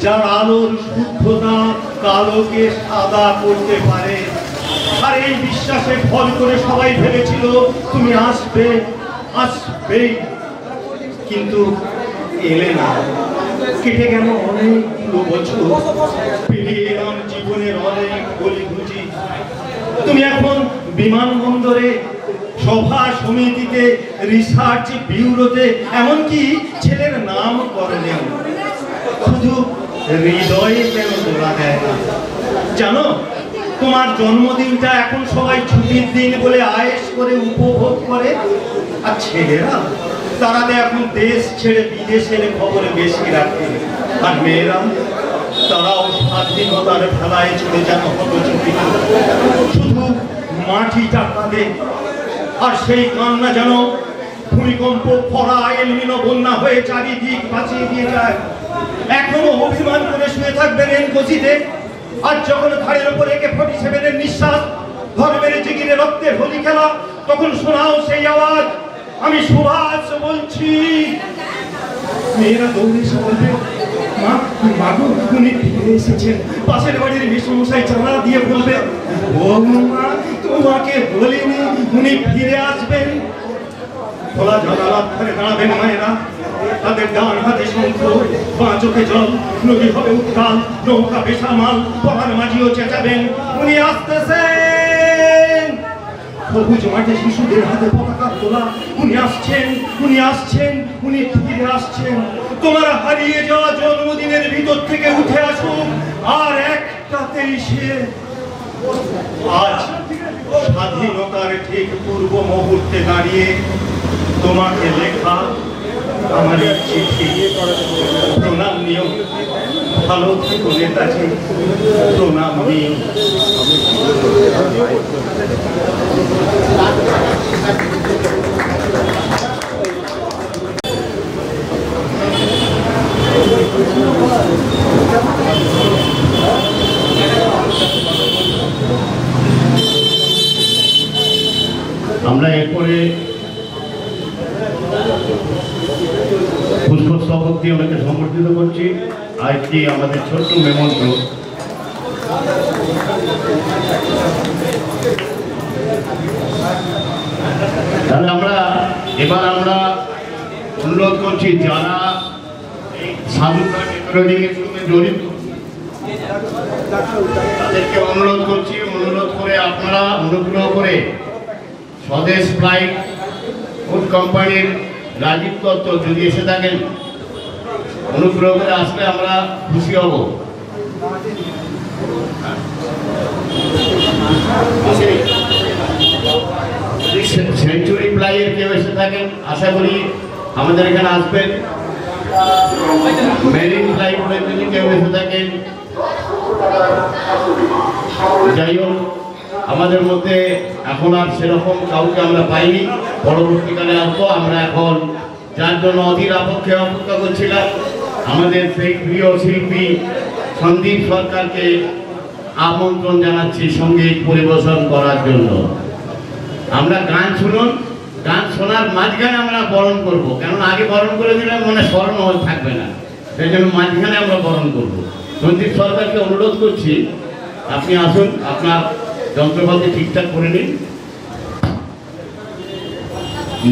যার আলোর শুদ্ধতা কালোকে সাদা করতে পারে। আর এই বিশ্বাসে ভর করে সবাই ভেবেছিল তুমি আসবে, আসবেই, কিন্তু এলে না। কেটে গেল অনেকগুলো বছর, পেরিয়ে এলাম জীবনের অনেক গলিগুলি। তুমি এখন বিমানবন্দরে, সভা সমিতিতে, রিসার্চ ব্যুরোতে, এমনকি ছেলের নাম করলেন, শুধু হৃদয়ে কেন তোলা দেয় না। জানো, তোমার জন্মদিনটা এখন সবাই ছুটির দিন বলে আয়েশ করে উপভোগ করে। আর ছেলেরা, তারা এখন দেশ ছেড়ে বিদেশের খবরে বেশি রাখে। আর মেয়েরা তারাও স্বাধীনতার খেলায় চলে যেন হতচিন্তিত। শুধু মাটিটা কাঁদে, আর সেই কান্না যেন ভূমিকম্প, খরা, এলনিনো, বন্যা হয়ে চারিদিক বাঁচিয়ে দিয়ে যায়। এখনো অভিমান করে শুয়ে থাকবেন এনকোচিতে, আর যখন ঘাড়ের উপর AK-47 নিঃশ্বাস, ধর্মের জিগিরে রক্তের হোলি খেলা, তখন শোনাও সেই আওয়াজ, আমি সুভাষ বলছি। মেয়েরা দৌড়ে এসে বলবে, মা মাগো উনি ফিরে এসেছেন। পাশের বাড়ির মেসমশাই চালা দিয়ে বলবে, ও মা তোমাকে বলিনি উনি ফিরে আসবেন। খোলা জানালার ধারে দাঁড়াবেন মায়েরা, তাদের ডান হাতে শঙ্খ, বাঁ চোখে জল, নদী হবে উত্তাল, নৌকা বেসামাল, পড়ার মাঝিও চেঁচাবেন, উনি আসতেছেন। সবুজ মাঠে শিশুদের হাতে পতাকা তোলা, উনি আসছেন, উনি আসছেন, উনি ফিরে আসছেন। তোমার হারিয়ে যাওয়া জন্মদিনের ভিতর থেকে উঠে আসুন, আর একটাতেই সে। আজ স্বাধীনতার ঠিক পূর্ব মুহূর্তে দাঁড়িয়ে তোমাকে লেখা আমার এই চিঠি। প্রণাম নিও, ভালো থেকো নেতাজি, প্রণাম নিও। আমরা এরপরে পুষ্পস্তবক দিয়ে ওনাকে সম্বর্ধিত করছি। আর একটি আমাদের ছোট্ট মেমন্ত্র, তাহলে এবার আমরা অনুরোধ করছি যারা স্বাধীনতা টেকনোলজির সঙ্গে জড়িত তাদেরকে অনুরোধ করছি, অনুরোধ করে আপনারা অনুগ্রহ করে স্বদেশ ফ্লাইট ফুড কোম্পানির রাজীব দত্ত যদি এসে থাকেন, অনুগ্রহ করে আসলে আমরা খুশি হব। সেঞ্চুরি ফ্লাইয়ের কেউ এসে থাকেন, আশা করি আমাদের এখানে আসবেন। মেরিন ফ্লাইটের যদি কেউ এসে থাকেন, যাই হোক আমাদের মধ্যে এখন আর সেরকম কাউকে আমরা পাইনি, পরবর্তীকালে আসবো। আমরা এখন যার জন্য অধীর অপেক্ষা করছিলাম, আমাদের সেই প্রিয় শিল্পী সন্দীপ সরকারকে আমন্ত্রণ জানাচ্ছি সঙ্গীত পরিবেশন করার জন্য। আমরা গান শুনুন, গান শোনার মাঝখানে আমরা বরণ করব, কেননা আগে বরণ করে দিলে মনে স্মরণ থাকবে না, সেই জন্য মাঝখানে আমরা বরণ করব। সন্দীপ সরকারকে অনুরোধ করছি আপনি আসুন, আপনার যন্ত্রপাতি ঠিকঠাক করে নিন।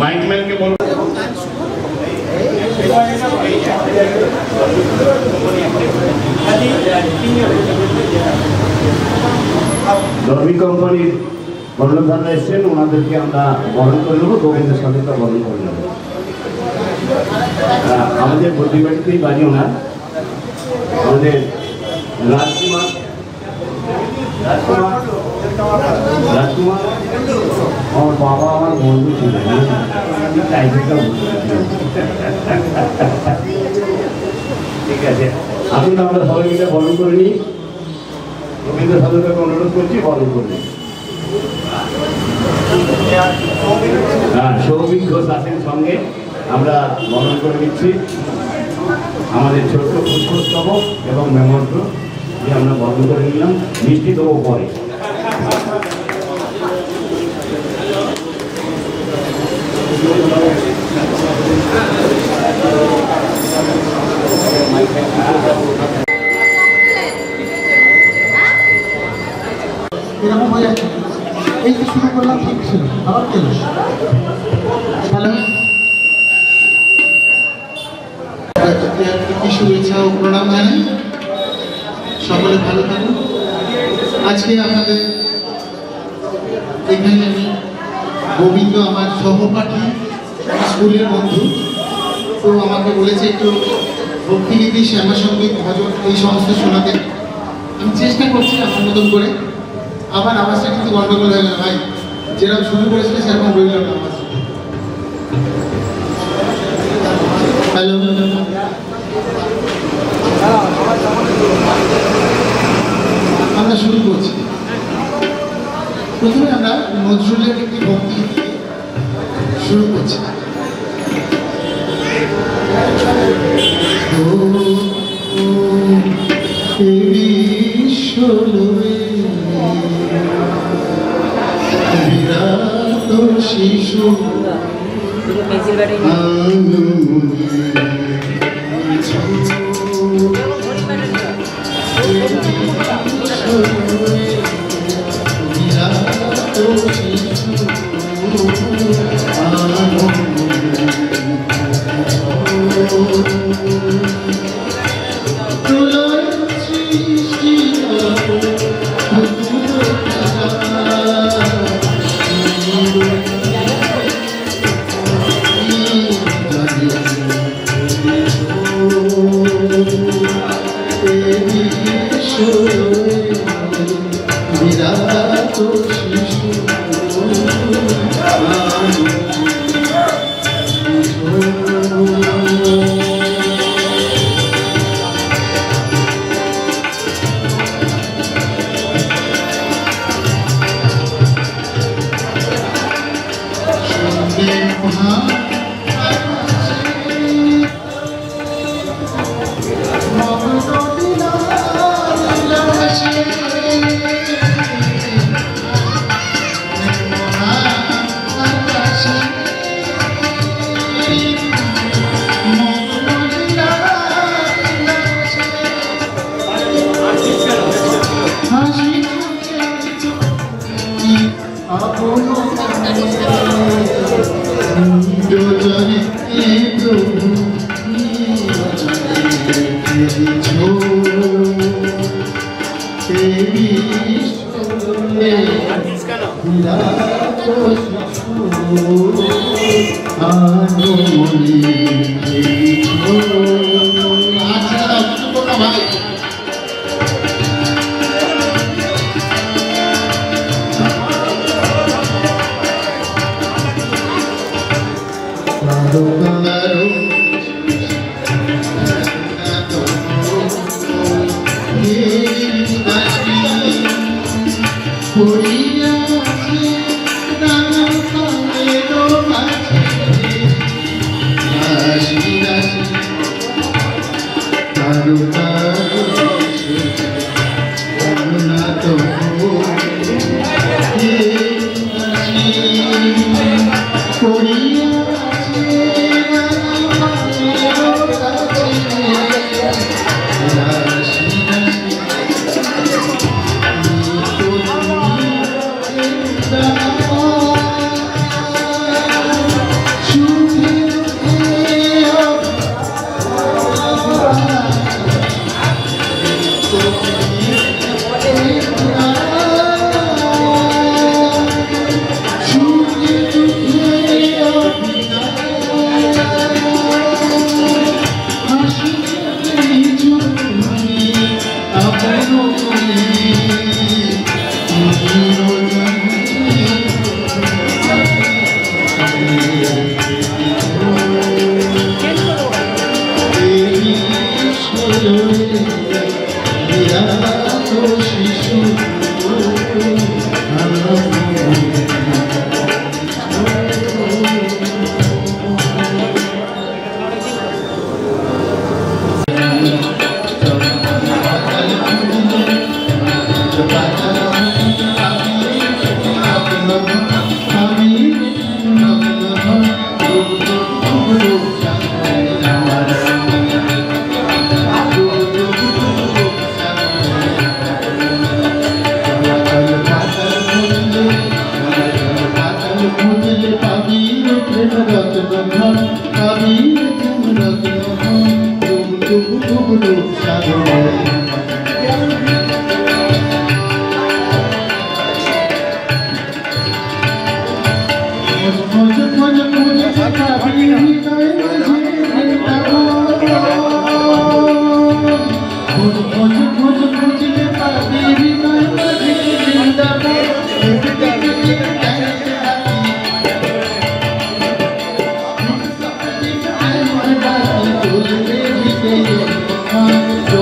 মাইকম্যানকে বলুন রবি কোম্পানির কর্ণধাররা এসছেন, ওনাদেরকে আমরা বরণ করে নেবো, গোবিন্দের সাথে তা বরণ করে নেবো। আমাদের প্রতিবাড়িতেই বাড়ি ওনার, আমাদের রাজকুমার আমার বাবা আমার বন্ধু ছিলেন, ঠিক আছে। আসুন আমরা সবাই মিলে বরণ করে নিই, রবীন্দ্র সাধুকে অনুরোধ করছি বরণ করে নিই। হ্যাঁ, সৌভিক ঘোষ আছেন সঙ্গে, আমরা বরণ করে নিচ্ছি। আমাদের ছোট্ট পুষ্পস্তবক এবং মেমন্ত্র যে আমরা বরণ করে নিলাম, মিষ্টি দেবো পরে। এরকম হয়ে যাচ্ছে, এই যে শুরু করলাম ঠিক ছিল, আবার কেন হ্যালো, শুভেচ্ছা ও প্রণাম জানাই, সকলে ভালো থাকুন। আজকে আপনাদের এখানে আমি গোবিন্দ আমার সহপাঠী, স্কুলের বন্ধু, তো আমাকে বলেছে একটু ভক্তিগীতি, শ্যামা সঙ্গীত, ভজন এই সমস্ত শোনাতে। আমি চেষ্টা করছি আমার মতন করে। আবার আওয়াজটা কিন্তু গন্ডগোল হয়ে গেল ভাই, যেরকম শুরু করেছিল সেরকম রইল না আওয়াজ। হ্যালো আমরা শুরু করছি। প্রথমে আমরা নজরুলের একটি ভক্তি শুরু করছি। বিরাট শিশু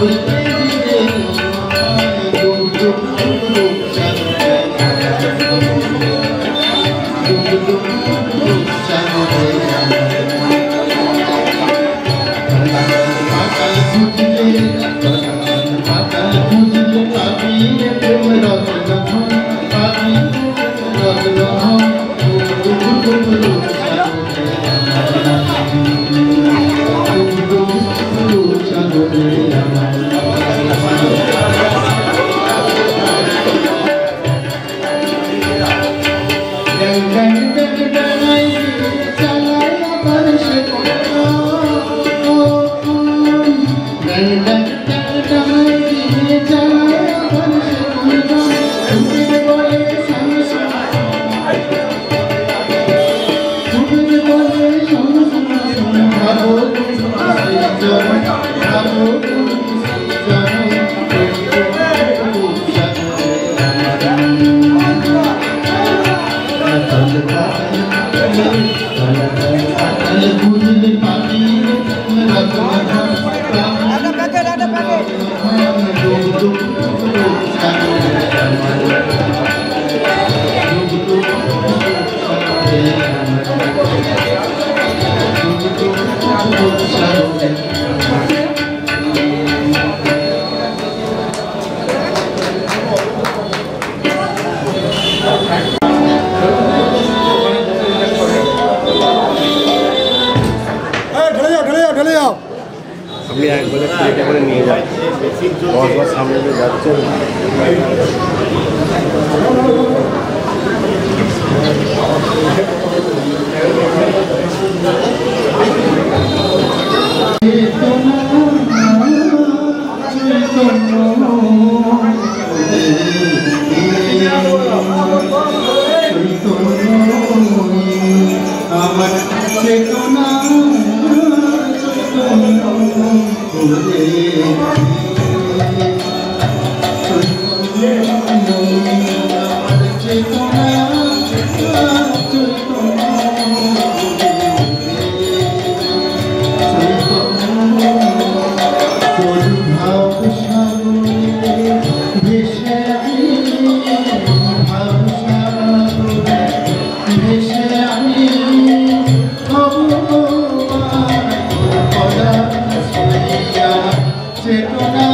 Thank you. আপনি একবারে প্লেটে করে নিয়ে যান, বসবার সামনে দিয়ে যাচ্ছে। আমার চেতনা চেতনা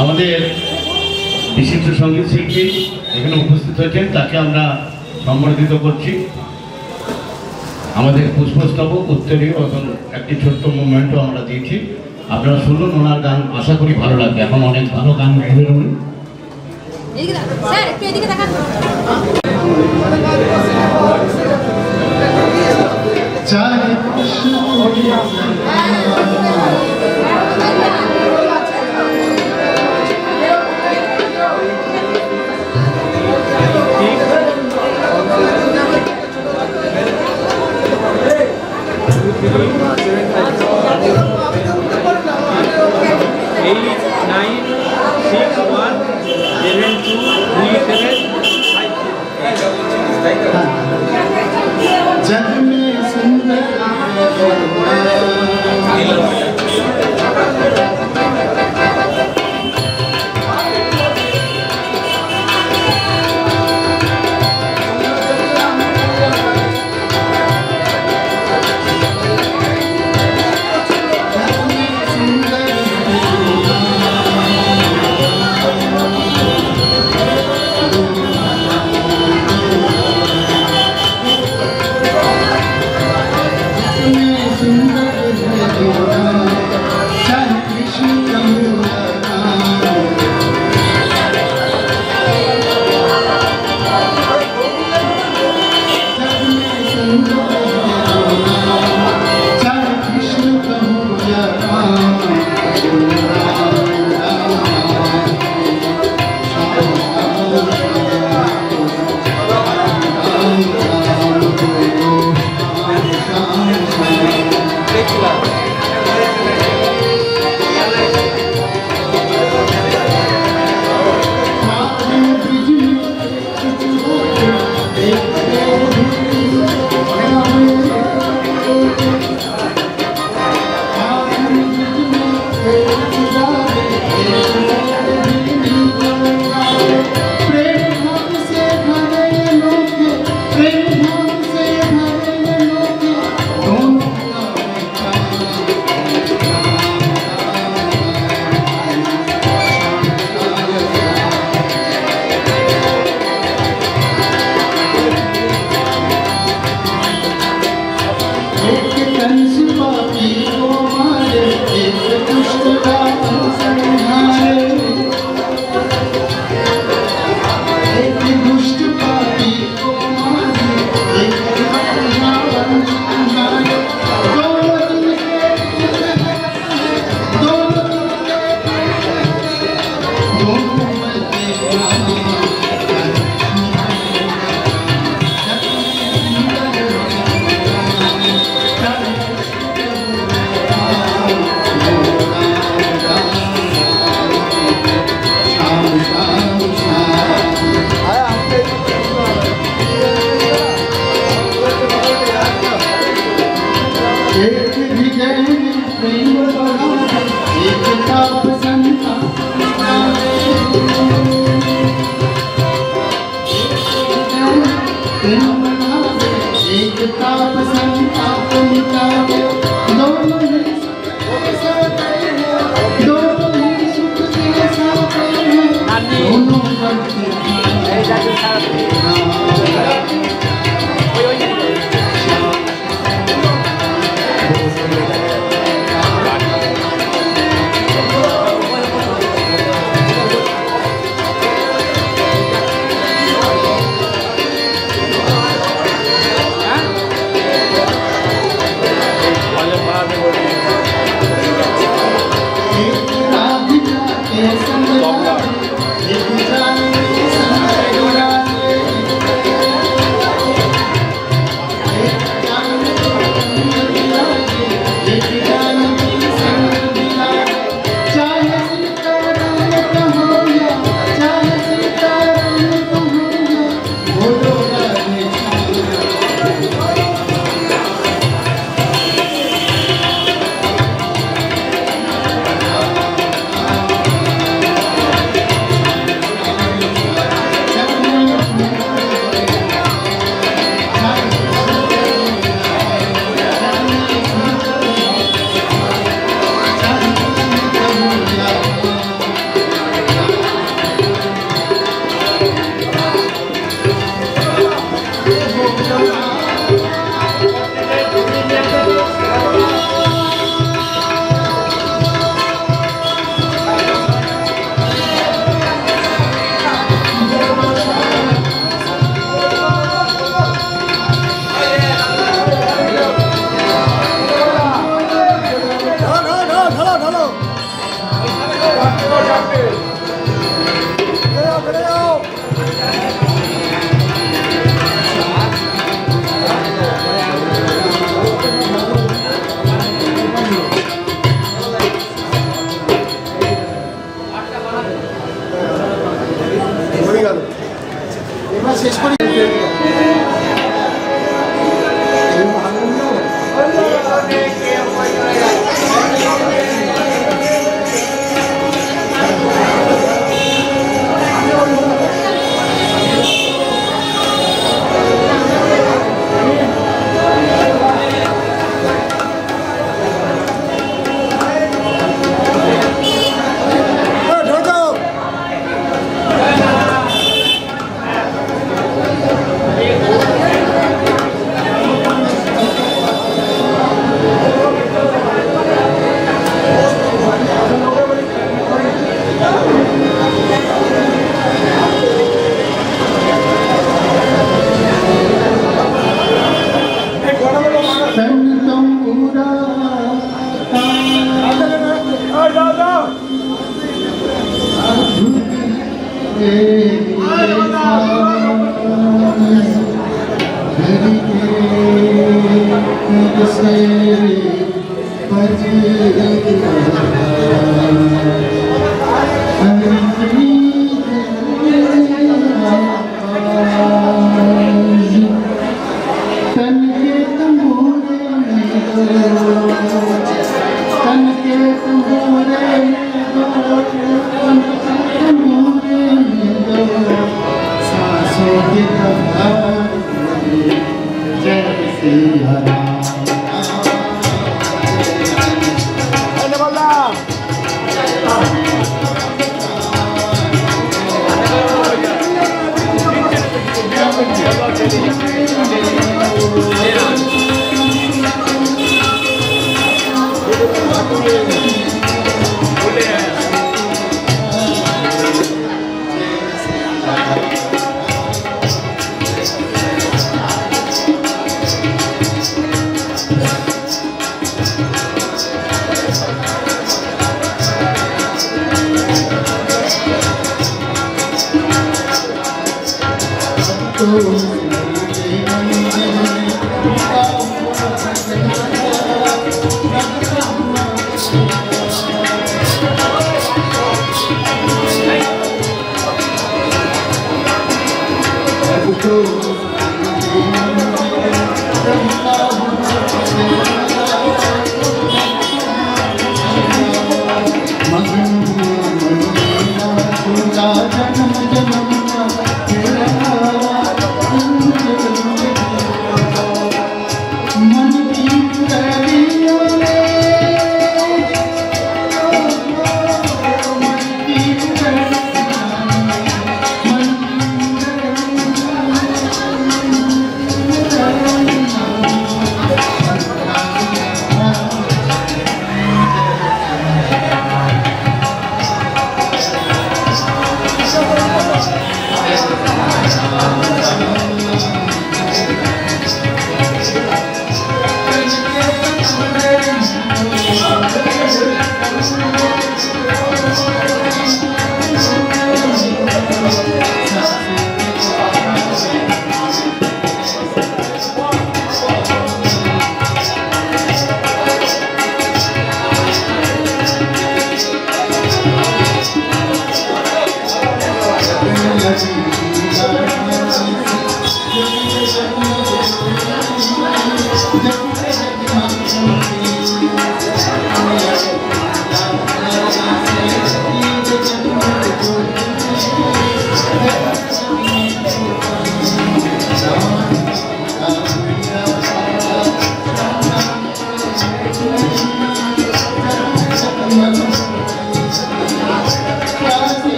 আমাদের বিশিষ্ট সঙ্গীত শিল্পী এখানে উপস্থিত হয়েছেন, তাকে আমরা সম্বর্ধিত করছি। আমাদের পুষ্পস্তবক উত্তরীয় এবং একটি ছোট্ট মুভমেন্টও আমরা দিয়েছি। আপনারা শুনুন ওনার গান, আশা করি ভালো লাগবে। এখন অনেক ভালো গান গাইবেন উনি। স্যার একটু এদিকে দেখান।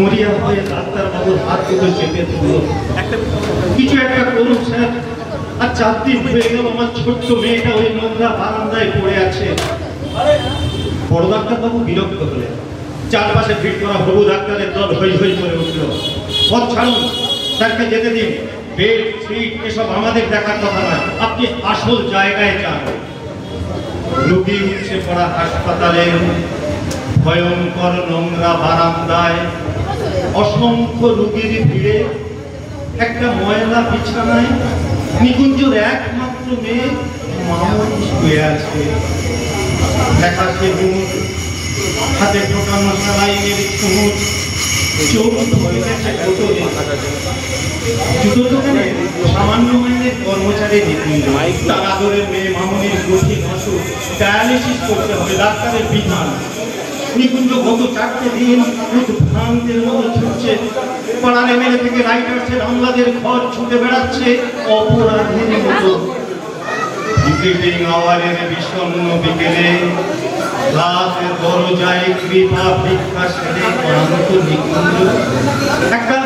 মরিয়া হয়ে ডাক্তারবাবুর হাত দুটো চেপে ধরল, কিছু একটা করুন স্যার। আর 4 দিন হয়ে গেল আমার ছোট্ট মেয়েটা ওই নোংরা বারান্দায় পড়ে আছে। বড় ডাক্তারবাবু বিরক্ত হলেন, চারপাশে ভিড় করা হবু ডাক্তারের দল হই হই করে উঠল। পথ ছাড়ুন, স্যারকে যেতে দিন। বেড সিট এসব আমাদের দেখার কথা নয়, আপনি আসল জায়গায় যান। রোগী উঠছে পড়া হাসপাতালের ভয়ঙ্কর নোংরা বারান্দায়, অসংখ্য রোগীর ভিড়ে, একটা ময়লা বিছানায় নিকুঞ্জর একমাত্র মেয়ে মাও শুয়ে আছে। দেখা সে মুখ হাতে ঢোকানো সেলাইয়ের খুঁত, চোখ ধরে গেছে ভেতরে। জুতোর দোকানে সামান্য মাইনের কর্মচারী নিকুঞ্জ, তার আদরের মেয়ে মামনির কঠিন অসুখ, ডায়ালিসিস করতে হবে, ডাক্তারের বিধান। নিকুঞ্জ গত 4টে দিন উদ্ভ্রান্তের মতো ছুটছে, পাড়ার এমএলএ থেকে রাইটার্সের আমলাদের ঘর ছুটে বেড়াচ্ছে অপরাধীর মতো। ভিজিটিং আওয়ারের বিষণ্ণ বিকেলে রাতের দরজায় কৃপা ভিক্ষা সেরে ক্লান্ত নিকুঞ্জ একটা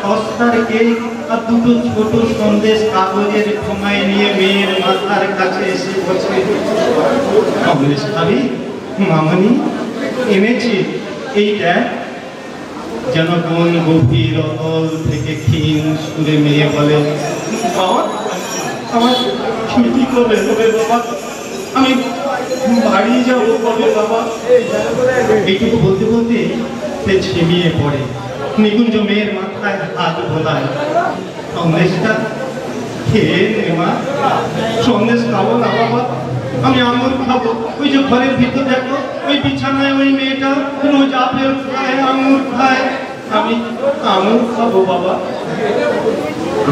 সস্তার কেক আর দুটো ছোট সন্দেশ কাগজের ঠোঙায় নিয়ে মেয়ের মাথার কাছে এসে বসে, সন্দেশ খাবি মামনি? এনেছি এইটা। যেন কোন গভীর অতল থেকে ক্ষীণ সুরে মেয়ে বলে, বাবা আমার ছুটি কবে হবে বাবা, আমি বাড়ি যাবো কবে বাবা? এইটুকু বলতে বলতে সে ঝিমিয়ে পড়ে। নিকুঞ্জ মেয়ের মাথায় হাত বোলায়, সন্দেশটা খেয়ে নে মা। সন্দেশ খাবো না বাবা, আমি আঙুর খাবো। ওই যে ঘরের ভিতর দেখো, ওই বিছানায় ওই মেয়েটা রোজ আপেল খায়, আঙুর খায়, আমি আঙুর খাবো বাবা।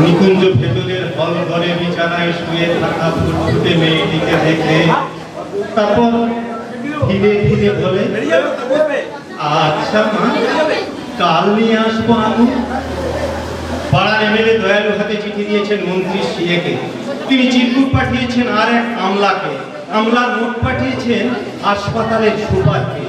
নিকুঞ্জ ভেতরের হল ঘরে বিছানায় শুয়ে থাকা ফুটফুটে মেয়েটিকে দেখে তারপর ধীরে ধীরে বলে, আচ্ছা মা, কাল নিয়ে আসবো আঙুর। পাড়ার এমএলএ দয়ালু হাতে চিঠি দিয়েছেন মন্ত্রী সিএকে, তিনি চিরকুট পাঠিয়েছেন আর এক আমলাকে, আমলার নোট পাঠিয়েছেন হাসপাতালের সুপারকে।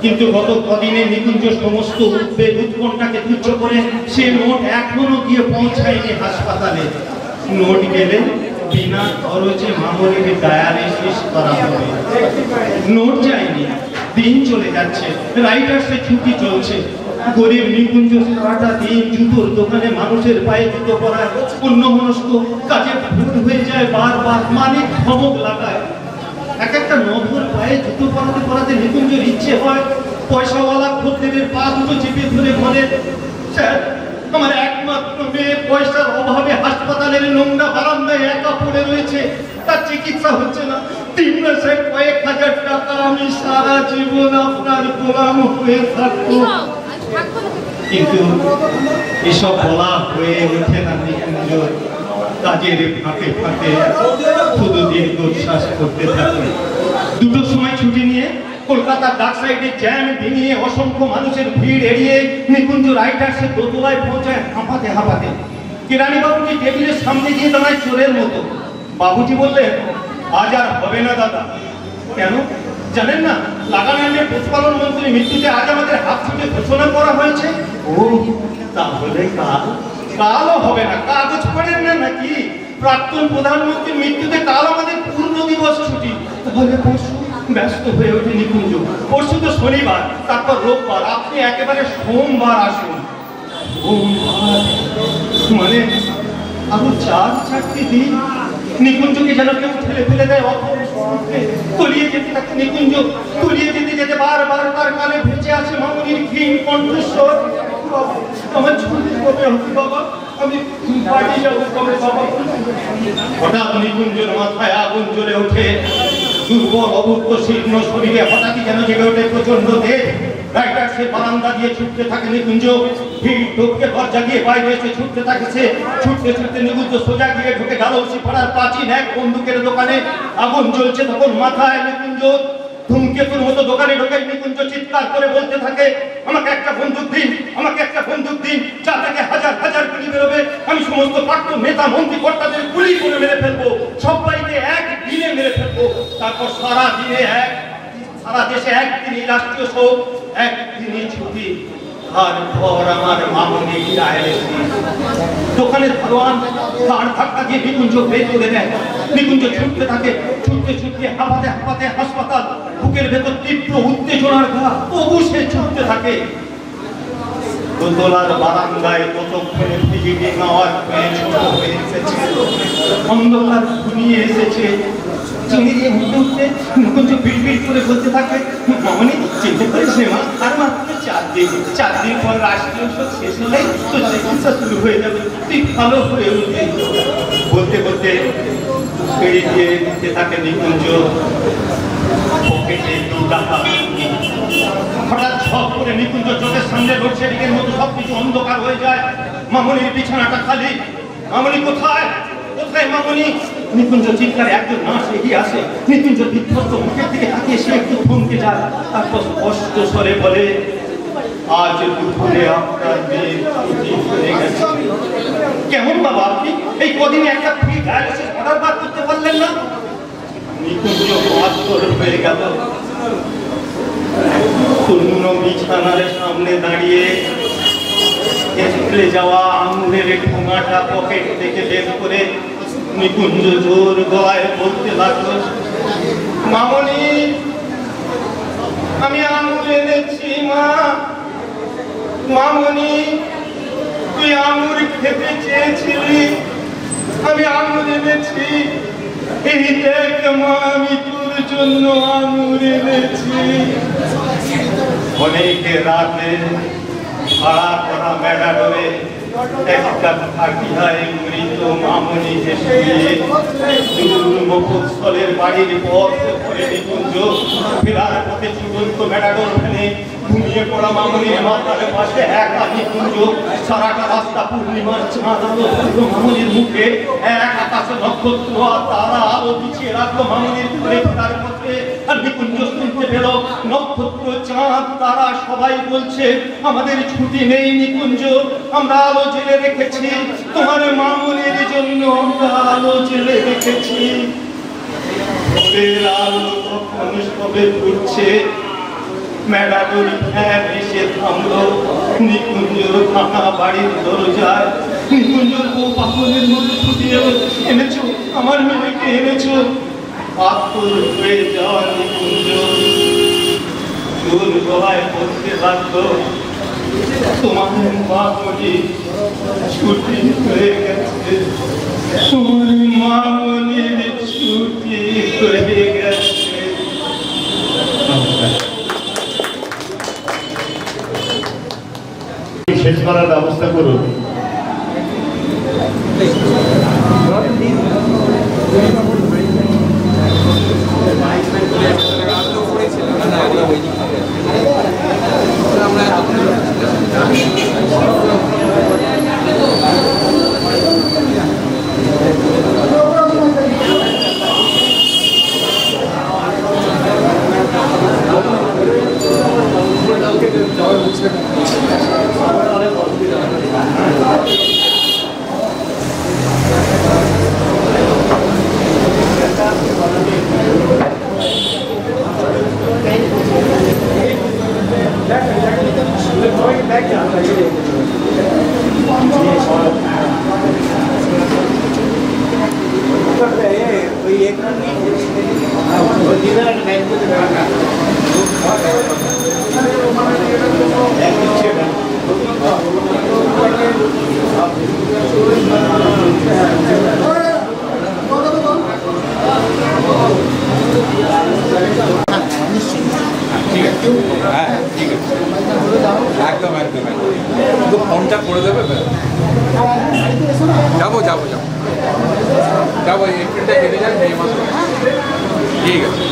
কিন্তু গত কদিনে নিকুঞ্জ সমস্ত উদ্বেগ উৎকণ্ঠাকে তুচ্ছ করে সে নোট এখনো গিয়ে পৌঁছায়নি হাসপাতালে। নোট গেলে বিনা খরচে মামনির ডায়ালিসিস করা হবে। নোট যায়নি, দিন চলে যাচ্ছে, রাইটার্সে ছুটি চলছে। গরিব নিকুঞ্জ সারাটা দিন জুতোর দোকানে মানুষের পায়ে জুতো পরায়, অন্যমনস্ক কাজে ভুল হয়ে যায়, বারবার মালিক ধমক লাগায়। এক একটা নভর পায়ে জুতো পরাতে পরাতে নিকুঞ্জের ইচ্ছে হয় পয়সাওয়ালা খদ্দেরের পা দুটো চেপে ধরে বলে, স্যার আমার একমাত্র মেয়ে পয়সার অভাবে হাসপাতালের নোংরা বারান্দায় একা পড়ে রয়েছে, তার চিকিৎসা হচ্ছে না। 3 মাসে কয়েক হাজার টাকা, আমি সারা জীবন আপনার গোলাম হয়ে থাকবো। কিন্তু এসব বলা হয়ে ওঠে না নিকুঞ্জ। কাজের ফাঁকে ফাঁকে শুধু দীর্ঘশ্বাস করতে থাকে। 2টোর সময় ছুটি নিয়ে কলকাতার ডাক সাইডে জ্যাম ডিঙিয়ে অসংখ্য মানুষের ভিড় এড়িয়ে নিকুঞ্জ রাইটার্সের দোতলায় পৌঁছায় হাঁপাতে হাঁপাতে। কেরানি বাবুজি টেবিলের সামনে গিয়ে দাঁড়ায় চোরের মতো। বাবুজি বললেন, আজ আর হবে না দাদা। কেন জানেন না? লাগানাইয়ের পশুপালন মন্ত্রীর মৃত্যুতে আজ আমাদের হাত ছুটে ঘোষণা করা হয়েছে। ও তাহলে কালও হবে না? কাগজ পড়েন না নাকি? প্রাক্তন প্রধানমন্ত্রীর মৃত্যুতে কাল আমাদের পূর্ণ দিবস ছুটি। তাহলে পরশু? ব্যস্ত হয়ে ওঠে নিকুঞ্জ। পরশু তো শনিবার, তারপর রোববার, আপনি একেবারে সোমবার আসুন। সোমবার মানে আরো 4-4টি দিন। নিকুঞ্জকে যেন কেউ ঠেলে ফেলে দেয়, তলিয়ে যেতে থাকে নিকুঞ্জ। তলিয়ে যেতে যেতে বারবার তার কানে ভেসে আসে মামনির ক্ষীণ কণ্ঠস্বর, আমার ছুটি কবে হবে বাবা, আমি বাড়ি যাবো কবে বাবা? হঠাৎ নিকুঞ্জের মাথায় আগুন জ্বলে ওঠে। দুর্বল অভুক্ত শীর্ণ শরীরে হঠাৎই যেন জেগে ওঠে প্রচন্ড দেহ। রাইটার্সের বারান্দা দিয়ে ছুটতে থাকে নিকুঞ্জ। ভিড় ঢুকতে দরজা দিয়ে বাইরে এসে ছুটতে থাকে সে। ছুটতে ছুটতে নিকুঞ্জ সোজা গিয়ে ঢুকে গালৌসি পাড়ার প্রাচীন এক বন্দুকের দোকানে। আগুন জ্বলছে তখন মাথায় নিকুঞ্জ। ধূমকেতুর মতো দোকানে ঢোকে নিকুঞ্জ চিৎকার করে বলতে থাকে, আমাকে একটা বন্দুক দিন, আমাকে একটা বন্দুক দিন, যা থেকে হাজার হাজার গুলি বেরোবে। আমি সমস্ত প্রাক্তন নেতা মন্ত্রী কর্তাদের গুলি করে মেরে ফেলবো, সবাইকে এক দিনে মেরে ফেলবো। তারপর সারা দেশে একদিনই রাষ্ট্রীয় শোক, একদিনই ছুটি। আর পর আমার মামনি ডায়ালিসিস। দোকানের দারোয়ান গাড় ধাক্কা দিয়ে নিকুঞ্জ বের করে দেয়। নিকুঞ্জ ছুটতে থাকে, ছুটতে ছুটতে হাঁপাতে হাঁপাতে হাসপাতাল। বুকের ভেতর তীব্র উত্তেজনার ঘা, তবু সে ছুটতে থাকে। দোতলার বারান্দায় কতক্ষণে ভিজিটিং আওয়ার হয়ে ছোট হয়ে এসেছে, অন্ধকার ঘনিয়ে এসেছে। চিনি দিয়ে উঠতে উঠতে নিকুঞ্জ বিড়বিড় করে বলতে থাকে, মামনি চিনতে পারিস রে মা, আর মাত্র 4 দিন পর রাষ্ট্রীয় শোক শেষ হলেই তো চিকিৎসা শুরু হয়ে যাবে, তুই ভালো হয়ে উঠবি। বলতে বলতে ছেড়ে দিয়ে দিতে থাকে নিকুঞ্জ। পকেটে 2 টাকা। হঠাৎ ঝপ করে নিকুঞ্জ চোখের সামনে লোডশেডিংয়ের মতো সবকিছু অন্ধকার হয়ে যায়। মামনির বিছানাটা খালি। মামনি কোথায়? কোথায় মামনি? নিকুঞ্জ চিৎকারে একজন নার্স এগিয়ে আসে। নিকুঞ্জ বিধ্বস্ত মুখের দিকে তাকিয়ে সে একটু থমকে যায়। তারপর স্পষ্ট স্বরে বলে, আজ দুপুরে আপনার মেয়ে ছুটি হয়ে গেছে। কেমন বাবা আপনি? এই কদিনে একটা ফ্রি ডায়ালিসিস অর্ডার বার করতে পারলেন না? নিকুঞ্জ বাহাত্তর হয়ে গেল। শূন্য বিছানার সামনে দাঁড়িয়ে হেঁটে যাওয়া আঙুলের ঠোঙাটা পকেট থেকে বের করে নিকুঞ্জ জোর গলায় বলতে লাগলো, মামনি আমি আঙুল এনেছি মা। মামনি তুই আঙুর খেতে চেয়েছিলি, আমি আঙুর এনেছি। এই দেখ মা আমি তোর জন্য আঙুর এনেছি। অনেক রাতে ভাড়া করা মেডাডোরে একটা থাকিয়ায় মৃত মামনিকে শুয়ে মফস্বলের বাড়ির পথ ধরে নিকুঞ্জ ফেরার পথে চূড়ান্ত মেডাডোর ওখানে ঘুমিয়ে পড়া মামনির মাথার পাশে একা নিকুঞ্জ। সারাটা রাস্তা পূর্ণিমার চাঁদ আলো পড়লো মামনির মুখে। এক আকাশে নক্ষত্র আর তারা আলো পিছিয়ে রাখলো মামনির ঘুরে ফেরার পথে। আর নিকুঞ্জ শুনতে পেল নক্ষত্র, চাঁদ, তারা সবাই বলছে, আমাদের ছুটি নেই নিকুঞ্জ, আমরা আলো জেলে রেখেছি তোমার মামনির জন্য, আমরা আলো জেলে রেখেছি। ভোরের আলো তখন সবে ফুটছে। মেডাডোর ভ্যান এসে থামলো নিকুঞ্জর ভাঙা বাড়ির দরজায়। নিকুঞ্জর বউ পাগলের মতো ছুটি এলো, এনেছো আমার মেয়েকে এনেছো। পাথর হয়ে যাওয়া নিকুঞ্জ জোর গলায় বলতে লাগলো, তোমার মামনি ছুটি হয়ে গেছে, তোমার মামনির ছুটি হয়ে গেছে। শেষ করার ব্যবস্থা করুন। একদম একদম একদম ফোনটা করে দেবে। যাবো যাবো যাবো যাবো, এপ্রিলটা কেটে যাক, মে মাসে। ঠিক আছে।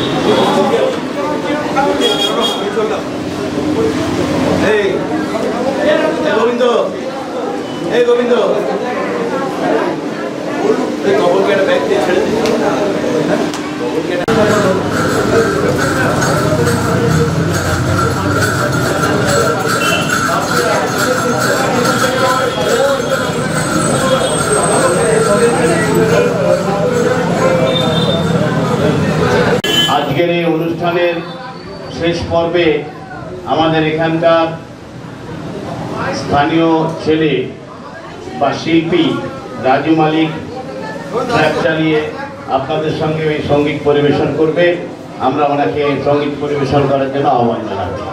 গোবিন্দ, এই গোবিন্দ, কবরকে একটা ব্যাগ দিয়ে ছেড়ে দিচ্ছি। আজকের এই অনুষ্ঠানের শেষ পর্বে আমাদের এখানকার স্থানীয় ছেলে বা শিল্পী রাজু মালিক ট্র্যাক চালিয়ে আপনাদের সঙ্গে এই সঙ্গীত পরিবেশন করবে। আমরা ওনাকে সঙ্গীত পরিবেশন করার জন্য আহ্বান জানাচ্ছি।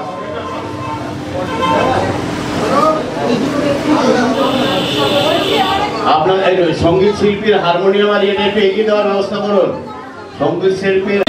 আপনার সঙ্গীত শিল্পীর হারমোনিয়াম আর এটা একটু এগিয়ে দেওয়ার ব্যবস্থা করুন। সঙ্গীত শিল্পীর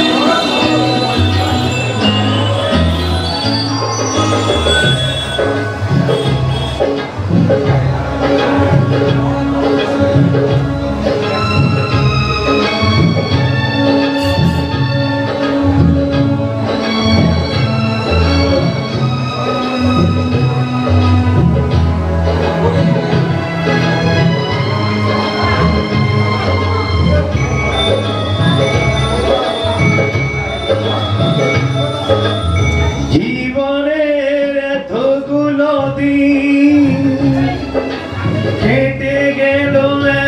দিন কেটে গেল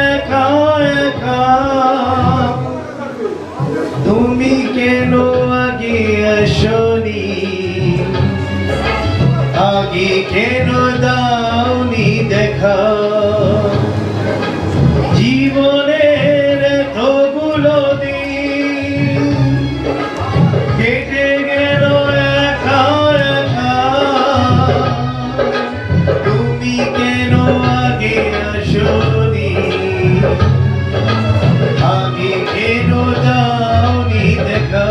একা একা, তুমি কেন আগে আসনি, আগে কেন দাওনি দেখা, জীবনের এতগুলো দিন কেটে গেল একা একা, তুমি কেন আগে আসনি, আগে কেন দাওনি দেখা।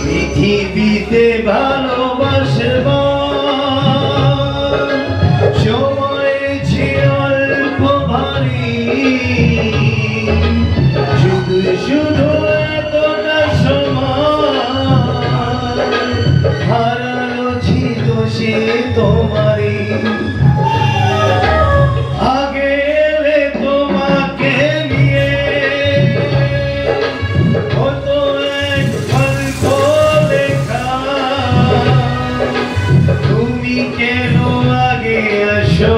পৃথিবীতে ভালোবাসবার সময় ছিল অল্প ভারী, শুধু শুধু এতটা সময় হারানো ছিল সে তোমারই। আগে এলে তোমাকে নিয়ে হতো এক গল্প লেখা, তুমি কেন আগে আসো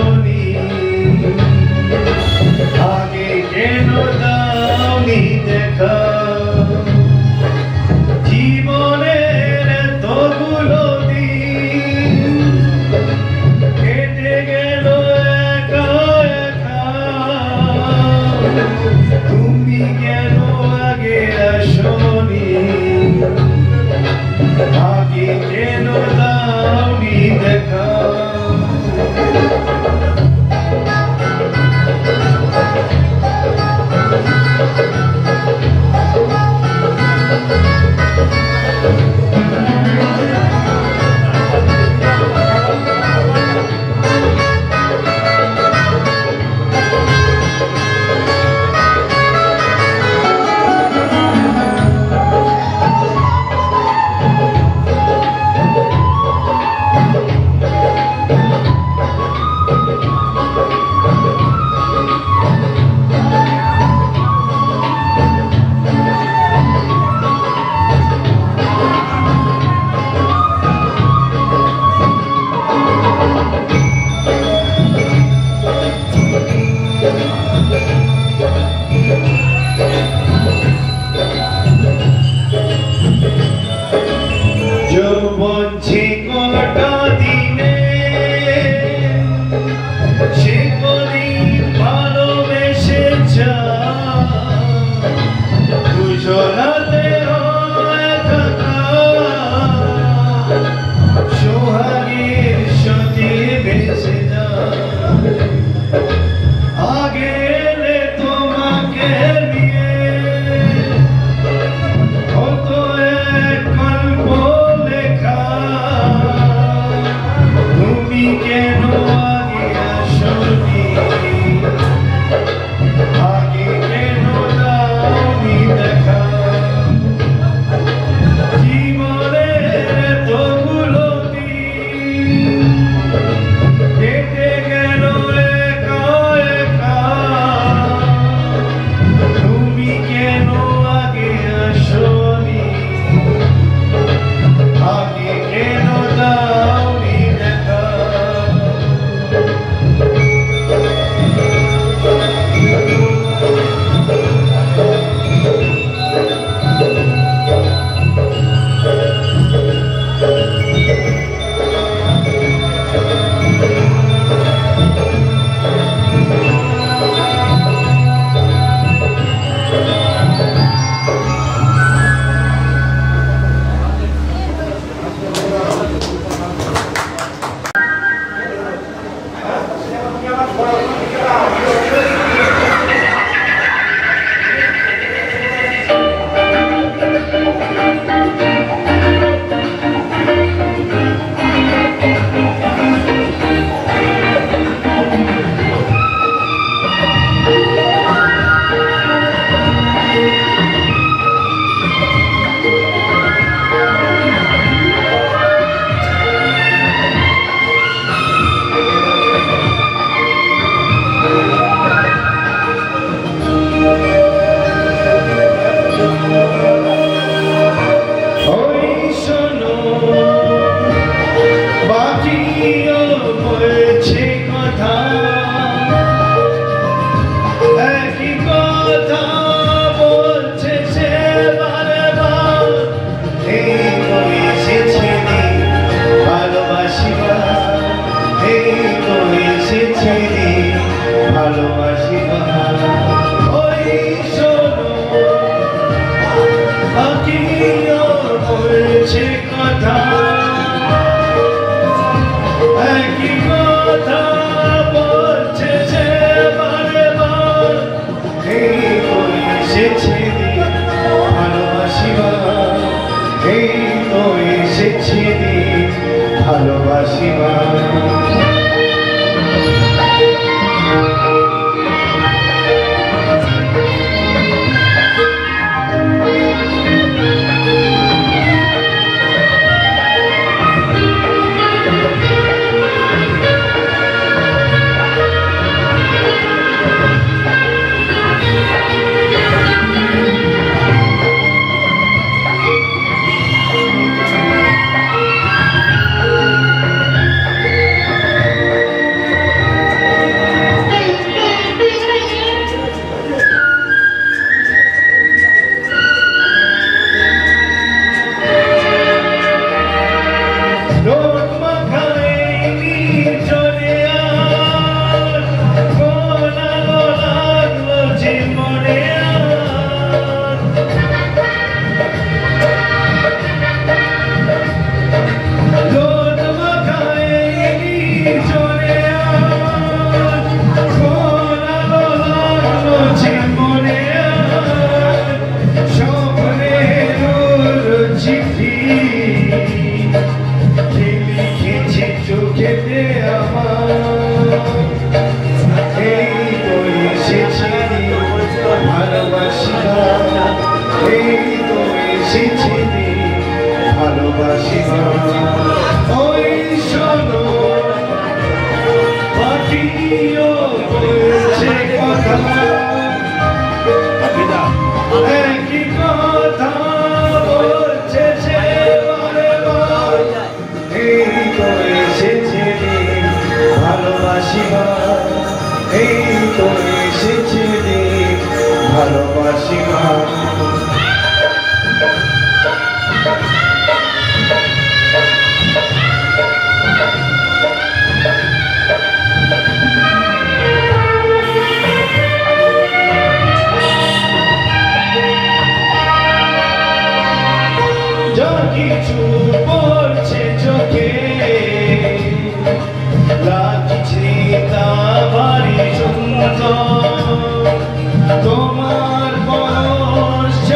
তোমার বয়স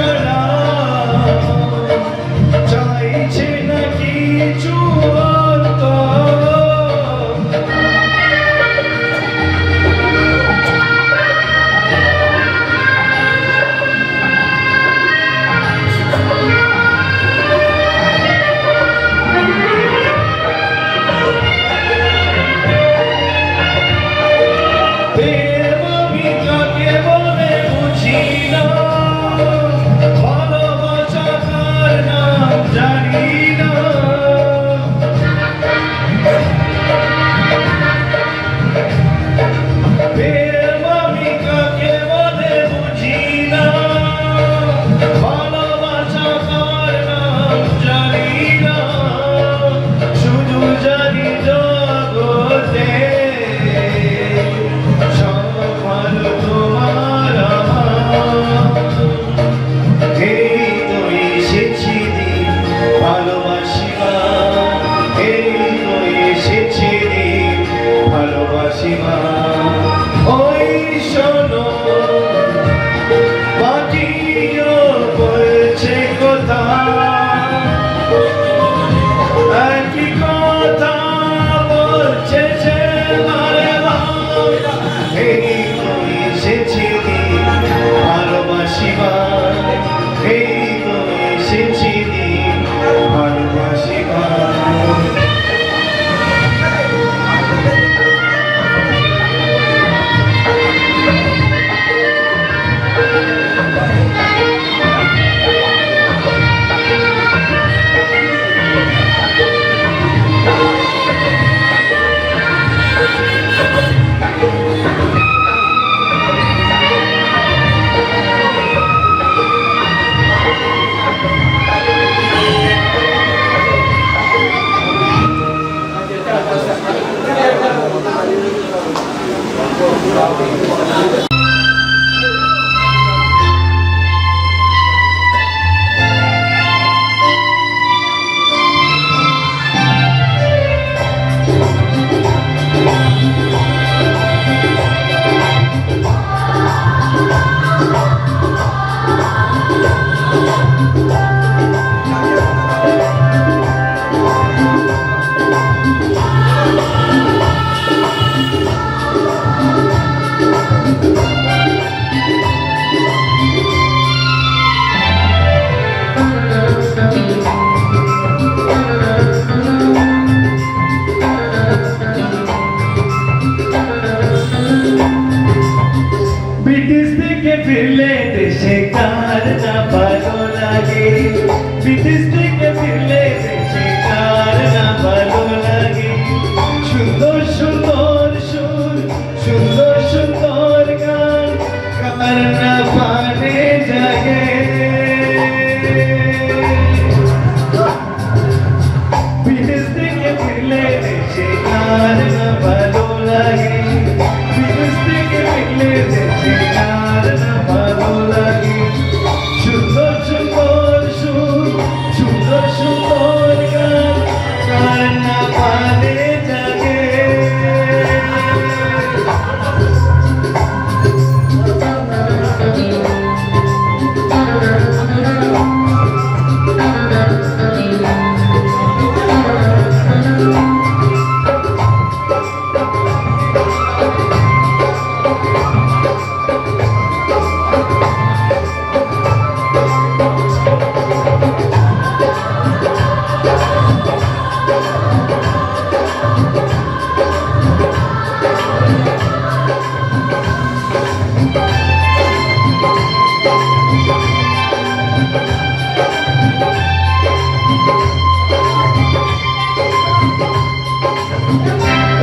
বিদেশ থেকে ফিরলে দেশে কার না ভালো লাগে, বিদেশ থেকে ফিরলে দেশে কার না ভালো লাগে। সুন্দর সুন্দর সুর, সুন্দর সুন্দর গান, কার না পানে জাগে। বিদেশ থেকে ফিরলে দেশে কার না ভালো লাগে, বিদেশ থেকে ফিরলে দেশে কার না ভালো লাগে। সুন্দর সুন্দর সুর, সুন্দর সুন্দর গান, কার না পানে জাগে।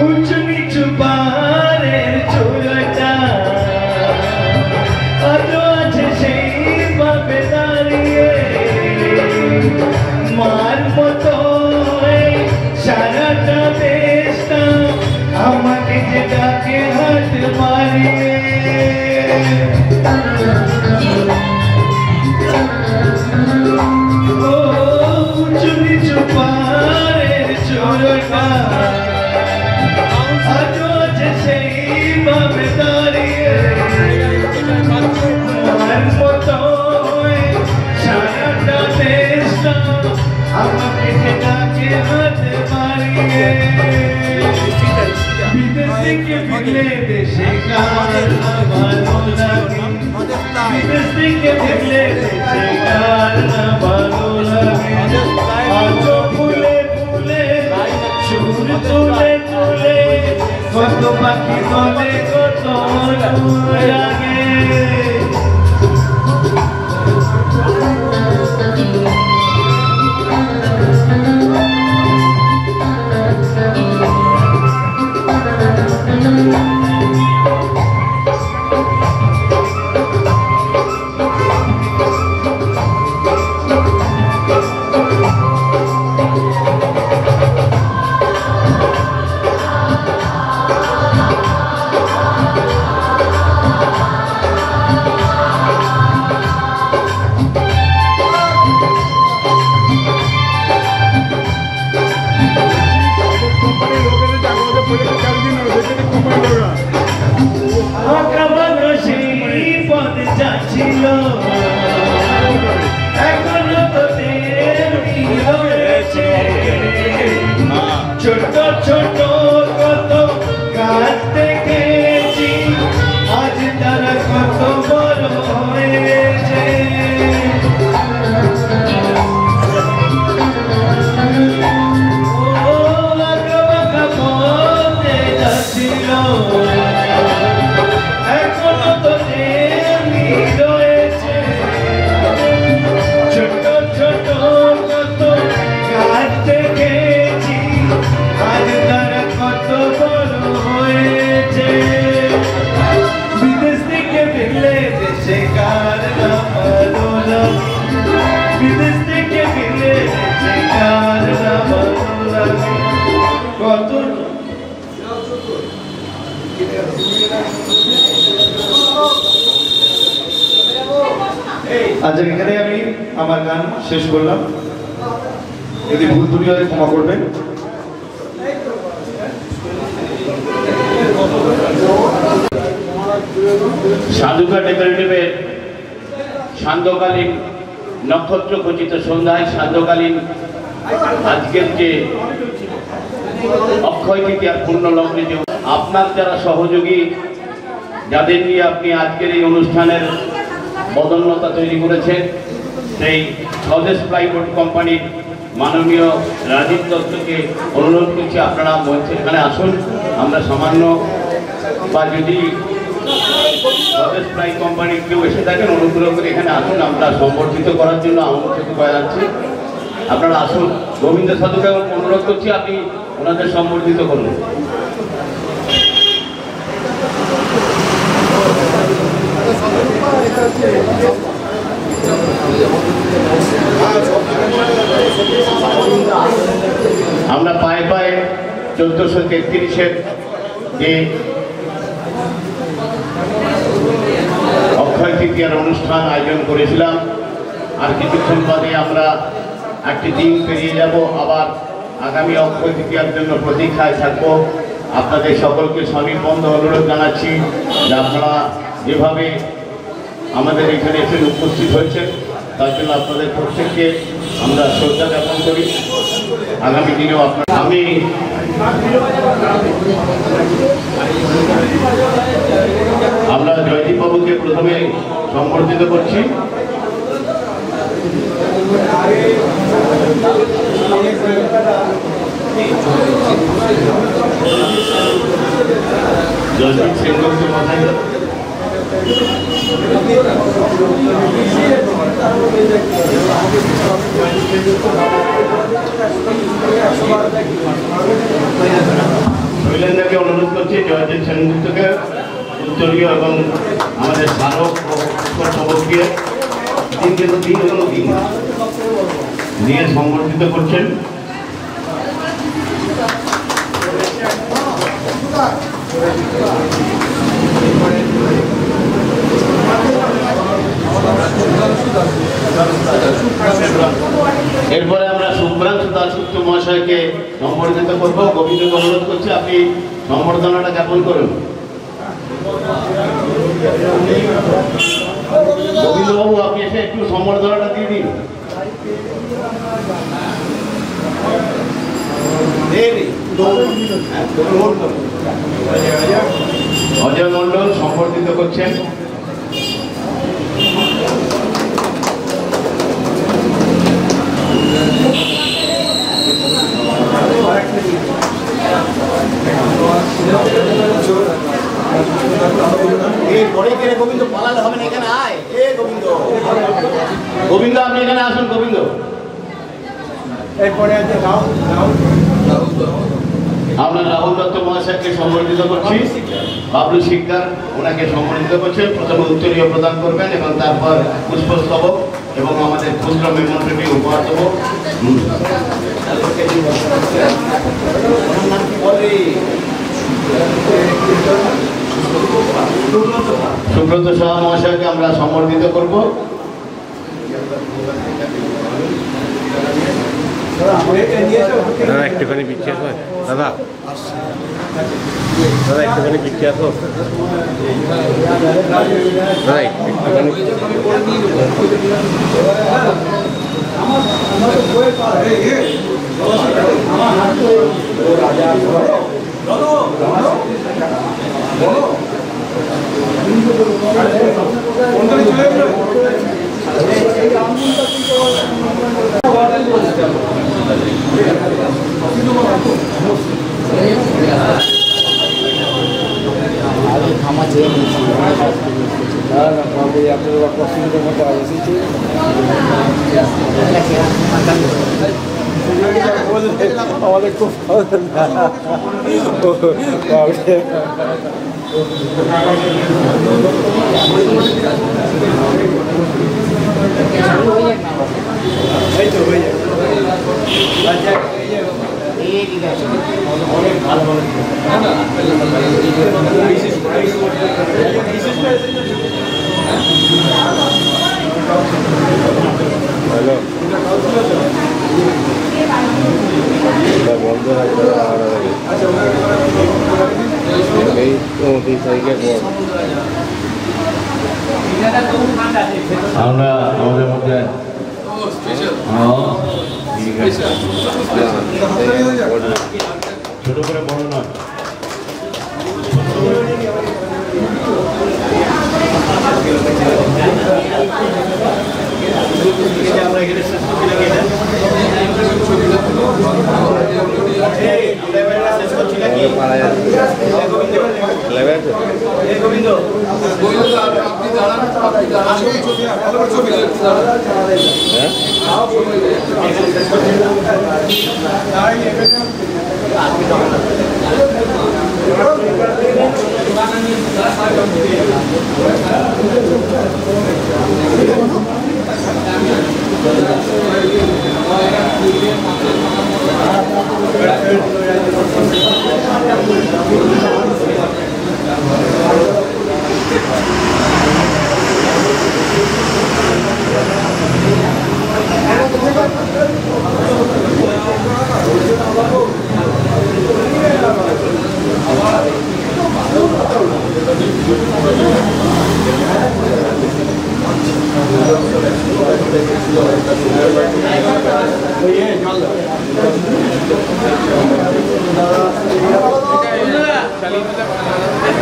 উঁচু নিচু পাহাড়ের চূড়াটা আজও আছে সেইভাবে দাঁড়িয়ে, মার মতো এই সারাটা দেশটা আমাকে যে ডাকে হাত মারিয়ে। ও উঁচু নিচু পাহাড়ের চূড়াটা আজও আছে সেইভাবে দাঁড়িয়ে, মার মতো এই সারাটা দেশটা আমাকে যে ডাকে হাত মারিয়ে। বিদেশ থেকে ফিরলে দেশে কার না ভালো লাগে, বিদেশ থেকে ফিরলে দেশে কার না ভালো লাগে। আজও ফুলে ফুলে সুর তুলে তুলে কত পাখি বলে কত লাগে। কোম্পানির লোকেদের চাকরি পড়ে চাকরি দিন আজ এখানে আমি আমার গান শেষ করলাম। যদি ভুল ত্রুটি হয় ক্ষমা করবেন। সাধুকা ডেকোরেটিভের সান্ধ্যকালীন নক্ষত্র খচিত সন্ধ্যায় সান্ধ্যকালীন আজকের যে অক্ষয় তৃতীয়ার পূর্ণ লগ্নে যে আপনার যারা সহযোগী, যাদের নিয়ে আপনি আজকের এই অনুষ্ঠানের বদন্যতা তৈরি করেছেন, সেই স্বদেশ প্লাইবোর্ড কোম্পানির মাননীয় রাজীব দত্তকে অনুরোধ করছি আপনারা এখানে আসুন। আমরা সামান্য বা যদি স্বদেশ প্লাই কোম্পানির কেউ এসে থাকেন অনুগ্রহ করে এখানে আসুন, আমরা সম্বর্ধিত করার জন্য আমন্ত্রিত করা যাচ্ছি। আপনারা আসুন। গোবিন্দ সাধুকে অনুরোধ করছি আপনি ওনাদের সম্বর্ধিত করুন। আমরা পায়ে পায়ে 1433-এর যে অক্ষয় তৃতীয়ার অনুষ্ঠান আয়োজন করেছিলাম, আর কিছুক্ষণ বাদে আমরা একটি দিন পেরিয়ে যাব, আবার আগামী অক্ষয় তৃতীয়ার জন্য প্রতীক্ষায় থাকবো। আপনাদের সকলকে সনির্বন্ধ অনুরোধ জানাচ্ছি যে আপনারা যেভাবে আমাদের এখানে এসে উপস্থিত হয়েছেন তার জন্য আপনাদের প্রত্যেককে আমরা শ্রদ্ধা জ্ঞাপন করি। আগামী দিনেও আমি আমরা জয়দীপ বাবুকে প্রথমে সম্বর্ধিত করছি। জয়দীপ সেনগুপ্ত মহাশয় শৈলেন্দ্রকে অনুরোধ করছি জয়দীপ সেনগুপ্তকে উত্তরীয় এবং আমাদের স্মারক সবককে দিন নিয়ে সংগঠিত করছেন। এরপরে আমরা শুভ্রাংশু দাসগুপ্ত মহাশয়কে সম্বর্ধিত করবো। গোবিন্দকে অনুরোধ করছি আপনি সম্বর্ধনাটা জ্ঞাপন করুন। গোবিন্দবাবু আপনি এসে একটু সম্বর্ধনাটা দিয়ে দিন। অজয় মন্ডল সম্বর্ধিত করছেন। গোবিন্দ পালালে হবে না, এখানে আয়। গোবিন্দ গোবিন্দ আপনি এখানে আসুন। গোবিন্দ এরপরে আছে আমরা রাহুল দত্ত মহাশয়কে সম্বর্ধিত করছি। বাবলু শিকদার ওনাকে সম্বর্ধিত করছেন। প্রথমে উত্তরীয় প্রদান করবেন এবং তারপর পুষ্পস্তবক এবং আমাদের খুচরা মেমোরিয়ালটি উপহার দেবো। সুব্রত সাহা মহাশয়কে আমরা সম্বর্ধিত করব। দাদা একটুখানি পিছিয়ে আসো। দাদা দাদা একটুখানি পিছিয়ে আসো। দাদা একটুখানি ক্ষমা চেয়ে নিয়েছি। আপনার পছন্দের মতো এসেছি। আমাদের খুব এই তো হয়ে যাবে। অনেক ভালো ভালো আমরা আমাদের মধ্যে ঠিক আছে ছোট করে বড় নয় আমরা এখানে শেষ করছি নাকি এটা? শেষ করছি নাকি? গোবিন্দ আপনি দাঁড়ান, ছবি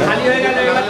খালি হয়ে গেল এবার।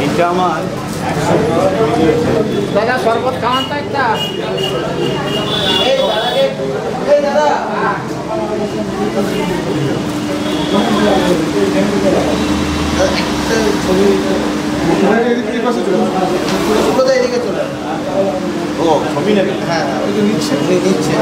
এটা আমার দাদা শরবত খাওয়ান তো একটা। এদিকে চলে ও ছবি নেবে হ্যাঁ ওই যে নিচ্ছে নিচ্ছে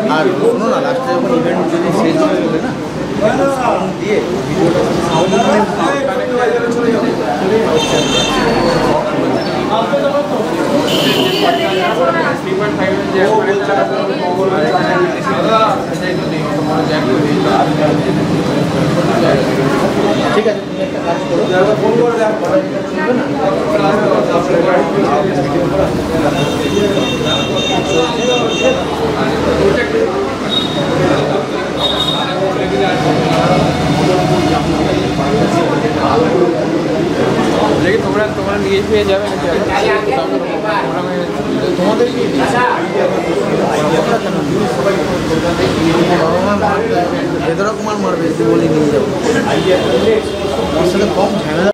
আর শোনো না লাস্টে যখন ইভেন্ট যদি শেষ হয়ে যাবে না সাউন্ড দিয়ে ভিডিওটা আপনারা নিয়ে পেয়ে যাবেন প্রোগ্রামে। তোমাদের কি বাবা মা বেদরা কুমার মারবে বলে নিয়ে যাবো, আমার সাথে কম ঝামেলা।